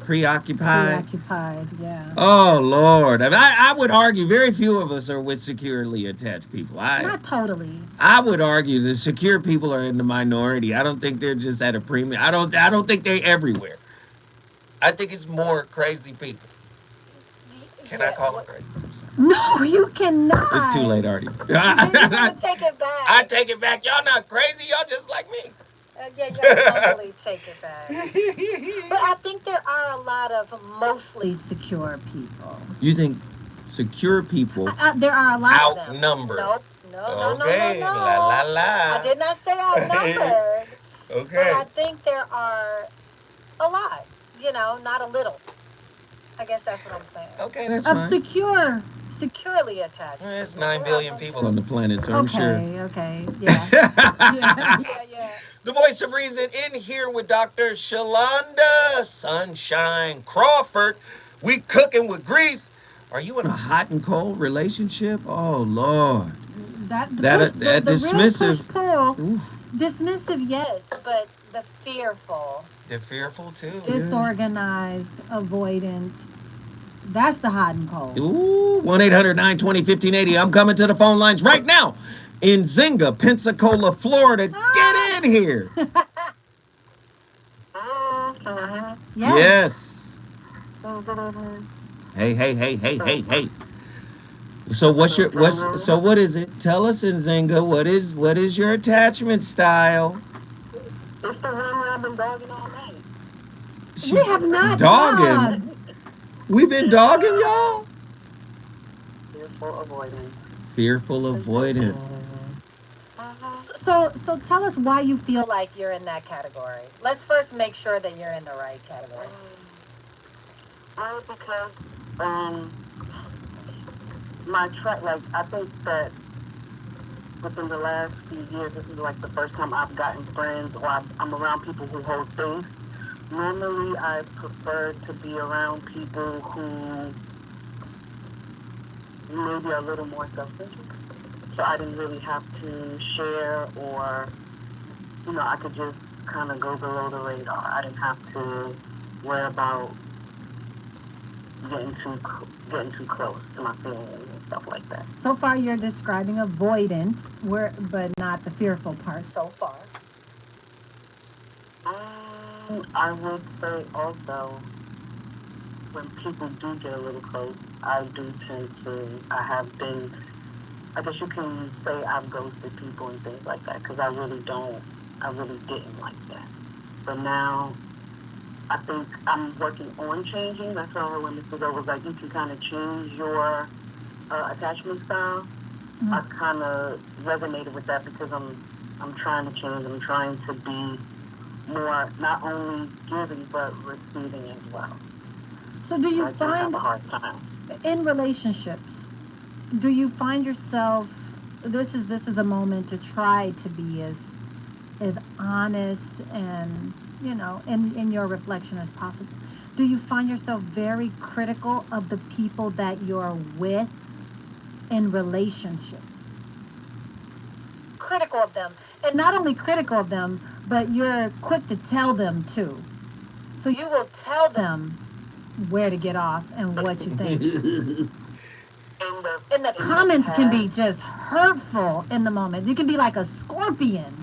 Preoccupied, yeah. Oh Lord, I would argue very few of us are with securely attached people. Not totally. I would argue the secure people are in the minority. I don't think they're just at a premium. I don't think they're everywhere. I think it's more crazy people. Can I call them crazy? I'm sorry. No, you cannot. It's too late already. You gotta take it back. I take it back. Y'all not crazy. Y'all just like me. Yeah, you gotta totally take it back. But I think there are a lot of mostly secure people. You think secure people there are a lot outnumbered? Nope. No. La. I did not say outnumbered. Okay. But I think there are a lot. Not a little. I guess that's what I'm saying. Okay, that's of fine. Securely attached. There's 9 billion people on the planet, so I'm sure. Okay, yeah. Yeah. The voice of reason in here with Dr. Shalonda Sunshine Crawford. We cooking with grease. Are you in a hot and cold relationship? Oh Lord. That dismissive. Real push-pull. Ooh. Dismissive, yes, but the fearful. They're fearful too. Disorganized, avoidant. That's the hot and cold. Ooh, 1-800-920-1580. I'm coming to the phone lines right now in Zinga, Pensacola, Florida. Get in here. Yes. Hey. So what is it? Tell us in Zinga, what is your attachment style? It's the one where I've been dogging all night. We have not dogging. We've been dogging y'all. Fearful avoidant. So tell us why you feel like you're in that category. Let's first make sure that you're in the right category. Because I think that within the last few years, this is like the first time I've gotten friends or I'm around people who hold space. Normally, I prefer to be around people who maybe are a little more self-centered. So I didn't really have to share or, I could just kind of go below the radar. I didn't have to worry about getting too close to my feelings and stuff like that. So far, you're describing avoidant, but not the fearful part so far. I would say also, when people do get a little close, I guess you can say I've ghosted people and things like that, because I really didn't like that. But now, I think I'm working on changing. That's all when Mr. Go was like, you can kind of change your attachment style. Mm-hmm. I kind of resonated with that because I'm trying to change. I'm trying to be more not only giving but receiving as well. So do you find have a hard time in relationships? Do you find yourself? This is a moment to try to be as honest and in your reflection as possible. Do you find yourself very critical of the people that you're with in relationships? Critical of them. And not only critical of them, but you're quick to tell them too. So you will tell them where to get off and what you think. And the comments can be just hurtful in the moment. You can be like a scorpion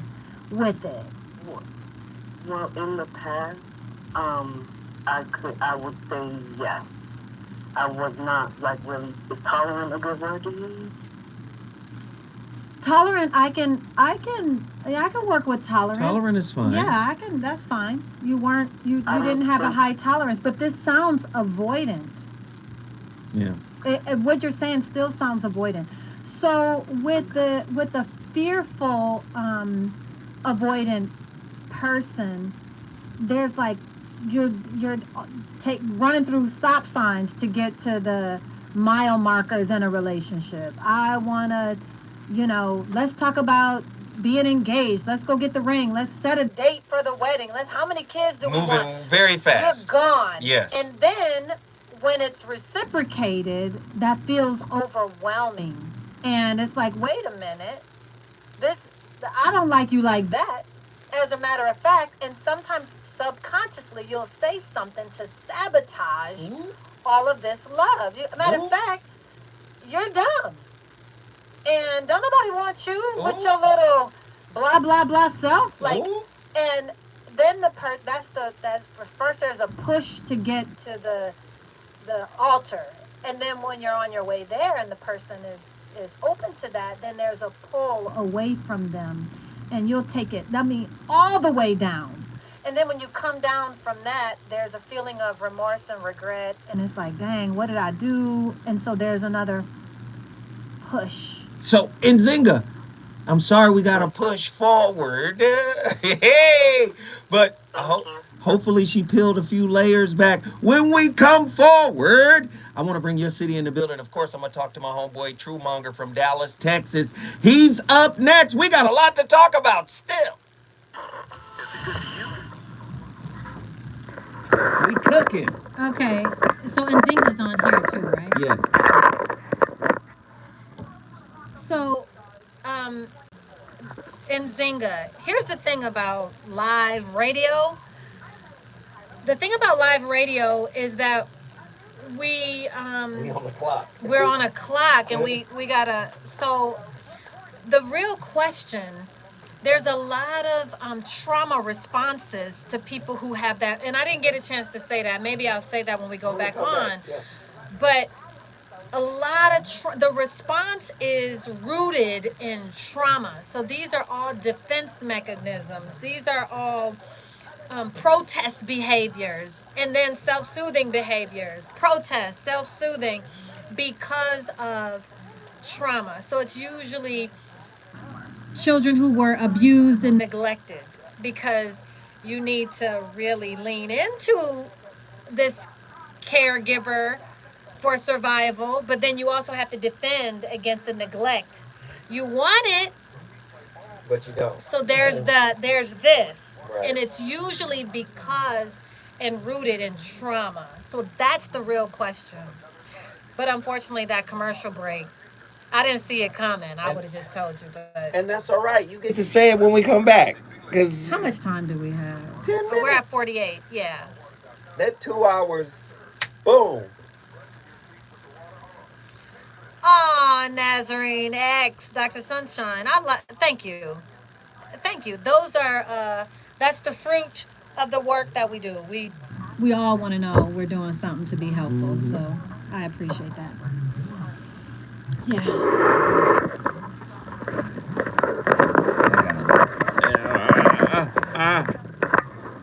with it. Well, in the past, I would say yes. I was not like really tolerant a good word to use. Tolerant, I can work with tolerant. Tolerant is fine. Yeah, that's fine. You didn't have a high tolerance, but this sounds avoidant. Yeah. What you're saying still sounds avoidant. So with the fearful avoidant person, there's like you're running through stop signs to get to the mile markers in a relationship. I want to, let's talk about being engaged. Let's go get the ring. Let's set a date for the wedding. How many kids do we want? Moving very fast. You're gone. Yes. And then when it's reciprocated, that feels overwhelming. And it's like, wait a minute. I don't like you like that. As a matter of fact, and sometimes subconsciously, you'll say something to sabotage all of this love. Matter of fact, you're dumb. And don't nobody want you with your little blah, blah, blah self. And then first there's a push to get to the altar. And then when you're on your way there and the person is open to that, then there's a pull away from them. And you'll take it, all the way down. And then when you come down from that, there's a feeling of remorse and regret. And it's like, dang, what did I do? And so there's another push. So, Nzinga, I'm sorry we got to push forward. Hey, but hopefully she peeled a few layers back. When we come forward, I want to bring your city in the building. Of course, I'm going to talk to my homeboy, True Monger from Dallas, Texas. He's up next. We got a lot to talk about still. We cooking. Okay, so Nzinga's on here too, right? Yes. So, Nzinga, here's the thing about live radio. The thing about live radio is that we on the clock. We're on a clock, and we gotta. So, the real question. There's a lot of trauma responses to people who have that, and I didn't get a chance to say that. Maybe I'll say that when we go back on. Yeah. But a lot of the response is rooted in trauma. So these are all defense mechanisms. These are all protest behaviors, and then self-soothing behaviors. Protest, self-soothing, because of trauma. So it's usually children who were abused and neglected, because you need to really lean into this caregiver for survival, but then you also have to defend against the neglect. You want it, but you don't. So there's this, right. And it's usually because and rooted in trauma. So that's the real question. But unfortunately, that commercial break, I didn't see it coming. I would have just told you. But and that's all right. You get to say it when we come back. Cause how much time do we have? 10 minutes. We're at 48. Yeah. That 2 hours. Boom. Oh, Nazarene X, Dr. Sunshine. Thank you. Thank you. Those are that's the fruit of the work that we do. We all want to know we're doing something to be helpful. Mm-hmm. So I appreciate that. Yeah.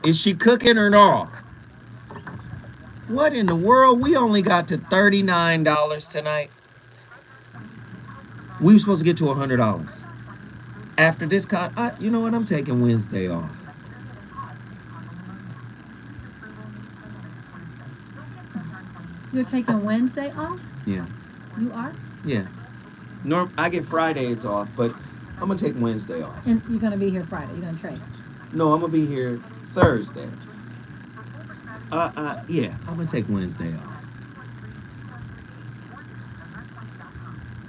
Is she cooking or not? What in the world? We only got to $39 tonight. We were supposed to get to $100. After this, you know what? I'm taking Wednesday off. You're taking Wednesday off? Yeah. You are? Yeah. I get Fridays off, but I'm going to take Wednesday off. And you're going to be here Friday? You're going to trade? No, I'm going to be here Thursday. Yeah, I'm going to take Wednesday off.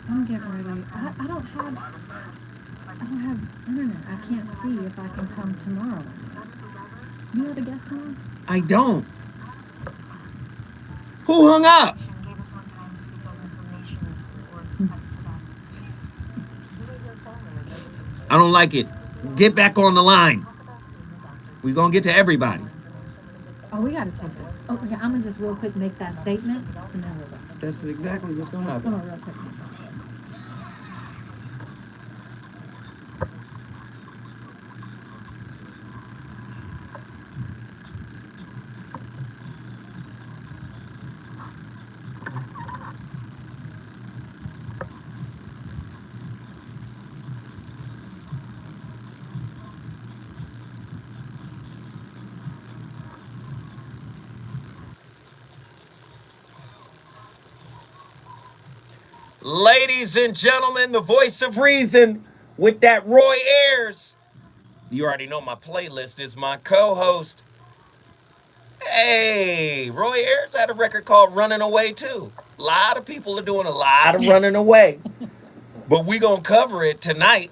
I'm getting ready. I don't have internet. I can't see if I can come tomorrow. You have a guest tomorrow? I don't. Who hung up? I don't like it. Get back on the line. We're going to get to everybody. Oh, we got to take this Okay, I'm gonna just real quick make that statement, and then we'll go. That's exactly what's gonna Come happen. on, real quick. Ladies and gentlemen, the voice of reason with that Roy Ayers. You already know my playlist is my co-host. Hey, Roy Ayers had a record called Running Away too. A lot of people are doing a lot of running away. But we gonna cover it tonight.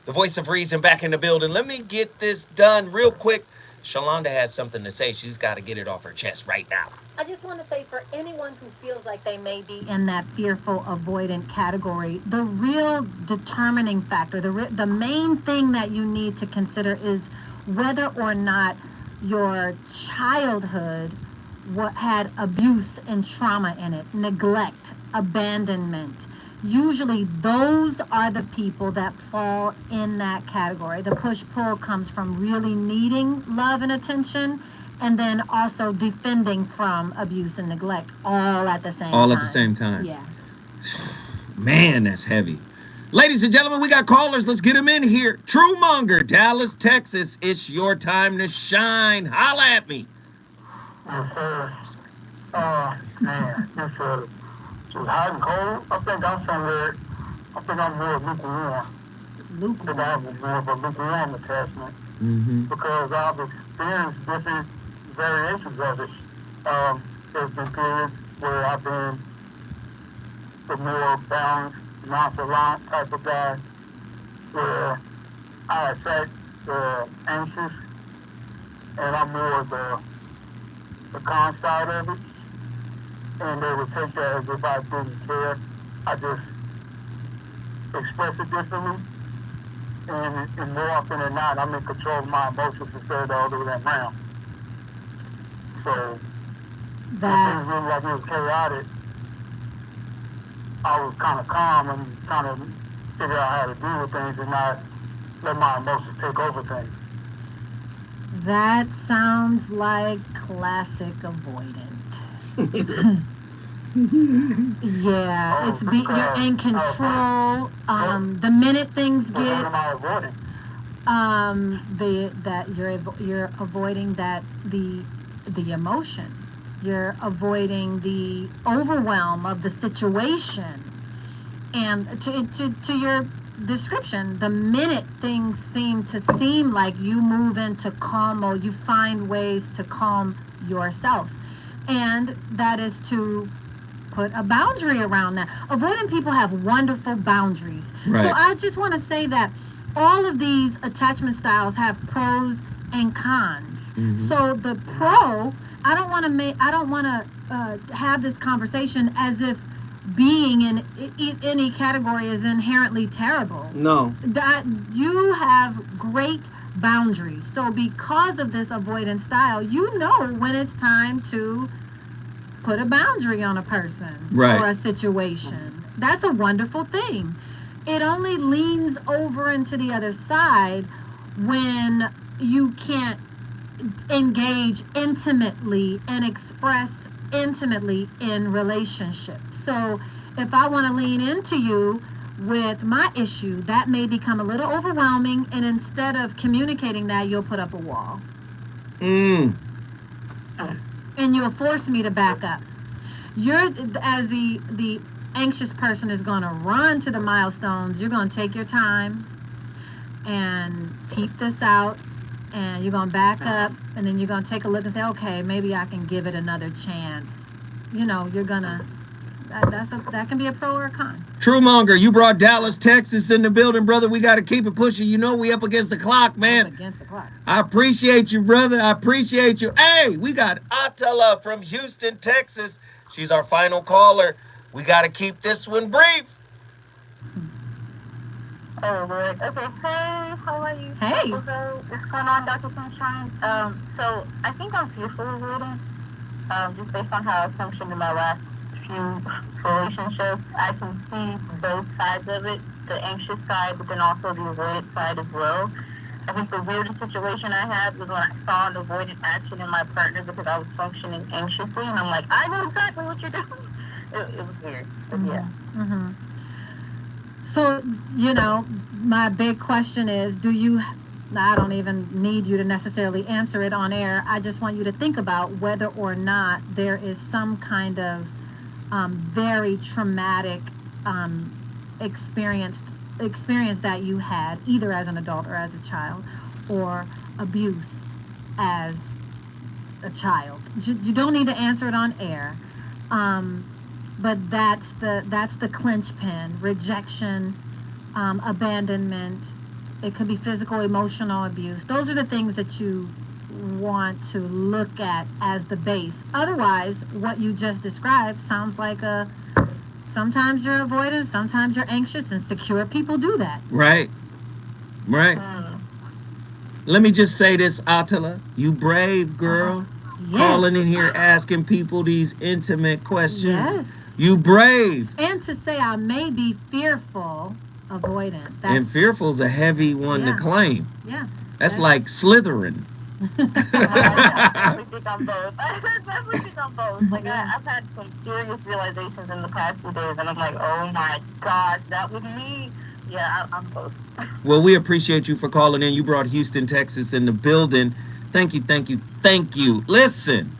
The voice of reason back in the building. Let me get this done real quick. Shalonda has something to say. She's got to get it off her chest right now. I just want to say for anyone who feels like they may be in that fearful avoidant category, the real determining factor, the main thing that you need to consider is whether or not your childhood had abuse and trauma in it, neglect, abandonment. Usually those are the people that fall in that category. The push-pull comes from really needing love and attention, and then also defending from abuse and neglect all at the same time. All at the same time. Yeah. Man, that's heavy. Ladies and gentlemen, we got callers. Let's get them in here. Truemonger, Dallas, Texas. It's your time to shine. Holla at me. Man, it's hot and cold. I think I'm more lukewarm. Lukewarm. I have more of a lukewarm attachment because I've experienced different variations of it. There's been periods where I've been the more balanced, nonchalant type of guy, where I affect the anxious, and I'm more the calm side of it. And they would take that as if I didn't care. I just express it differently. And more often than not, I'm in control of my emotions instead of the other way around. So, when things really like it was chaotic, I was kind of calm and trying to figure out how to deal with things and not let my emotions take over things. That sounds like classic avoidant. Yeah, you're in control. The minute things get What am I avoiding? You're avoiding the emotion. You're avoiding the overwhelm of the situation. And to your description, the minute things seem like you move into calm mode, you find ways to calm yourself. And that is to put a boundary around that. Avoidant people have wonderful boundaries. Right. So I just want to say that all of these attachment styles have pros and cons. So the pro, I don't want to have this conversation as if being in any category is inherently terrible. No. That you have great boundaries. So because of this avoidant style, you know when it's time to put a boundary on a person or a situation. That's a wonderful thing. It only leans over into the other side when you can't engage intimately and express intimately in relationships. So if I want to lean into you with my issue, that may become a little overwhelming, and instead of communicating that, you'll put up a wall. And you'll force me to back up. As the anxious person is going to run to the milestones, you're going to take your time and peep this out, and you're going to back up, and then you're going to take a look and say, okay, maybe I can give it another chance. You know, you're going to, that can be a pro or a con. Truemonger, you brought Dallas, Texas in the building, brother. We got to keep it pushing. You know we up against the clock, man. Up against the clock. I appreciate you, brother. I appreciate you. Hey, we got Attila from Houston, Texas. She's our final caller. We got to keep this one brief. Oh, Lord. Okay. Hey, how are you? Hey. So, what's going on, Dr. SunShine? So, I think I'm fearful avoidant. just based on how I functioned in my last few relationships, I can see both sides of it, the anxious side, but then also the avoidant side as well. I think the weirdest situation I had was when I saw an avoidant action in my partner because I was functioning anxiously, and I'm like, I know exactly what you're doing. It was weird, but yeah. Mm-hmm. So, my big question is, I don't even need you to necessarily answer it on air. I just want you to think about whether or not there is some kind of very traumatic experience that you had, either as an adult or as a child, or abuse as a child. You don't need to answer it on air, but that's the clinch pin: rejection, abandonment. It could be physical, emotional abuse. Those are the things that you want to look at as the base. Otherwise, what you just described sounds like sometimes you're avoidant, sometimes you're anxious, and secure people do that. Right. Let me just say this, Attila. You brave girl. Yes. Calling in here asking people these intimate questions. Yes. You brave. And to say I may be fearful, avoidant. And fearful's a heavy one to claim. Yeah. That's like slithering. I definitely think I'm both. Like, I've had some serious realizations in the past few days, and I'm like, oh my gosh, that was me. Yeah, I'm both. Well, we appreciate you for calling in. You brought Houston, Texas in the building. Thank you. Listen,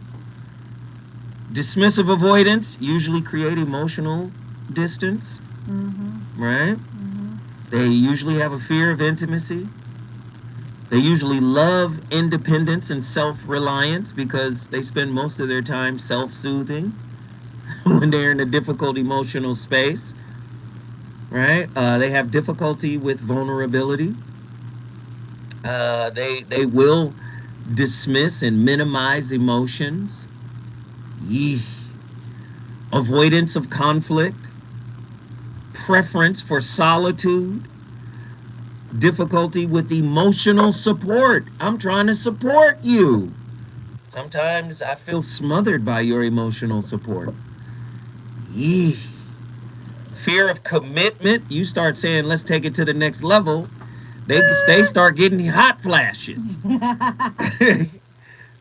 dismissive avoidance usually create emotional distance, right? They usually have a fear of intimacy. They usually love independence and self-reliance because they spend most of their time self-soothing when they're in a difficult emotional space, right? They have difficulty with vulnerability. They will dismiss and minimize emotions. Avoidance of conflict. Preference for solitude. Difficulty with emotional support. I'm trying to support you. Sometimes I feel smothered by your emotional support. Fear of commitment. You start saying, let's take it to the next level. They start getting hot flashes.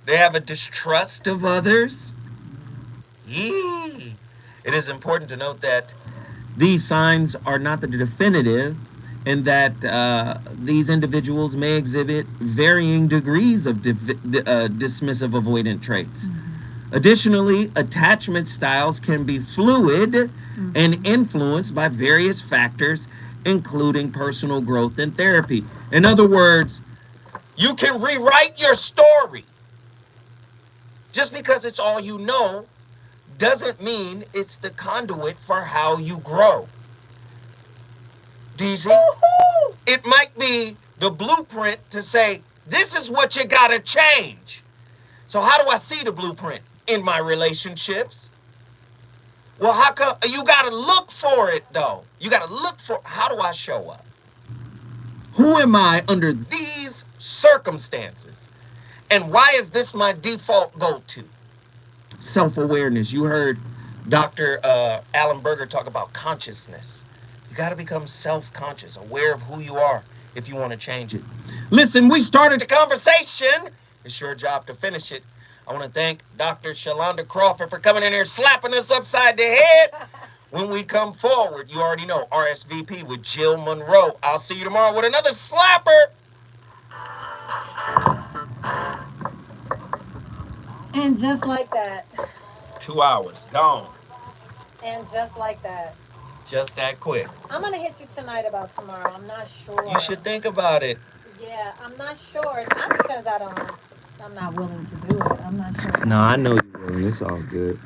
They have a distrust of others. It is important to note that these signs are not the definitive, and that these individuals may exhibit varying degrees of dismissive avoidant traits. Additionally, attachment styles can be fluid and influenced by various factors, including personal growth and therapy. In other words, you can rewrite your story. Just because it's all you know doesn't mean it's the conduit for how you grow. DZ, it might be the blueprint to say, this is what you gotta change. So how do I see the blueprint in my relationships? Well, how come? You gotta look for it though. You gotta look for, how do I show up? Who am I under these circumstances? And why is this my default go-to? Self-awareness. You heard Dr. Alan Berger talk about consciousness. You got to become self-conscious, aware of who you are if you want to change it. Listen, we started the conversation. It's your job to finish it. I want to thank Dr. Shalonda Crawford for coming in here slapping us upside the head. When we come forward, you already know, RSVP with Jill Monroe. I'll see you tomorrow with another slapper. And just like that. 2 hours, gone. And just like that. Just that quick. I'm going to hit you tonight about tomorrow. I'm not sure. You should think about it. Yeah, I'm not sure. Not because I'm not willing to do it. I'm not sure. No, I know you're willing. It's all good.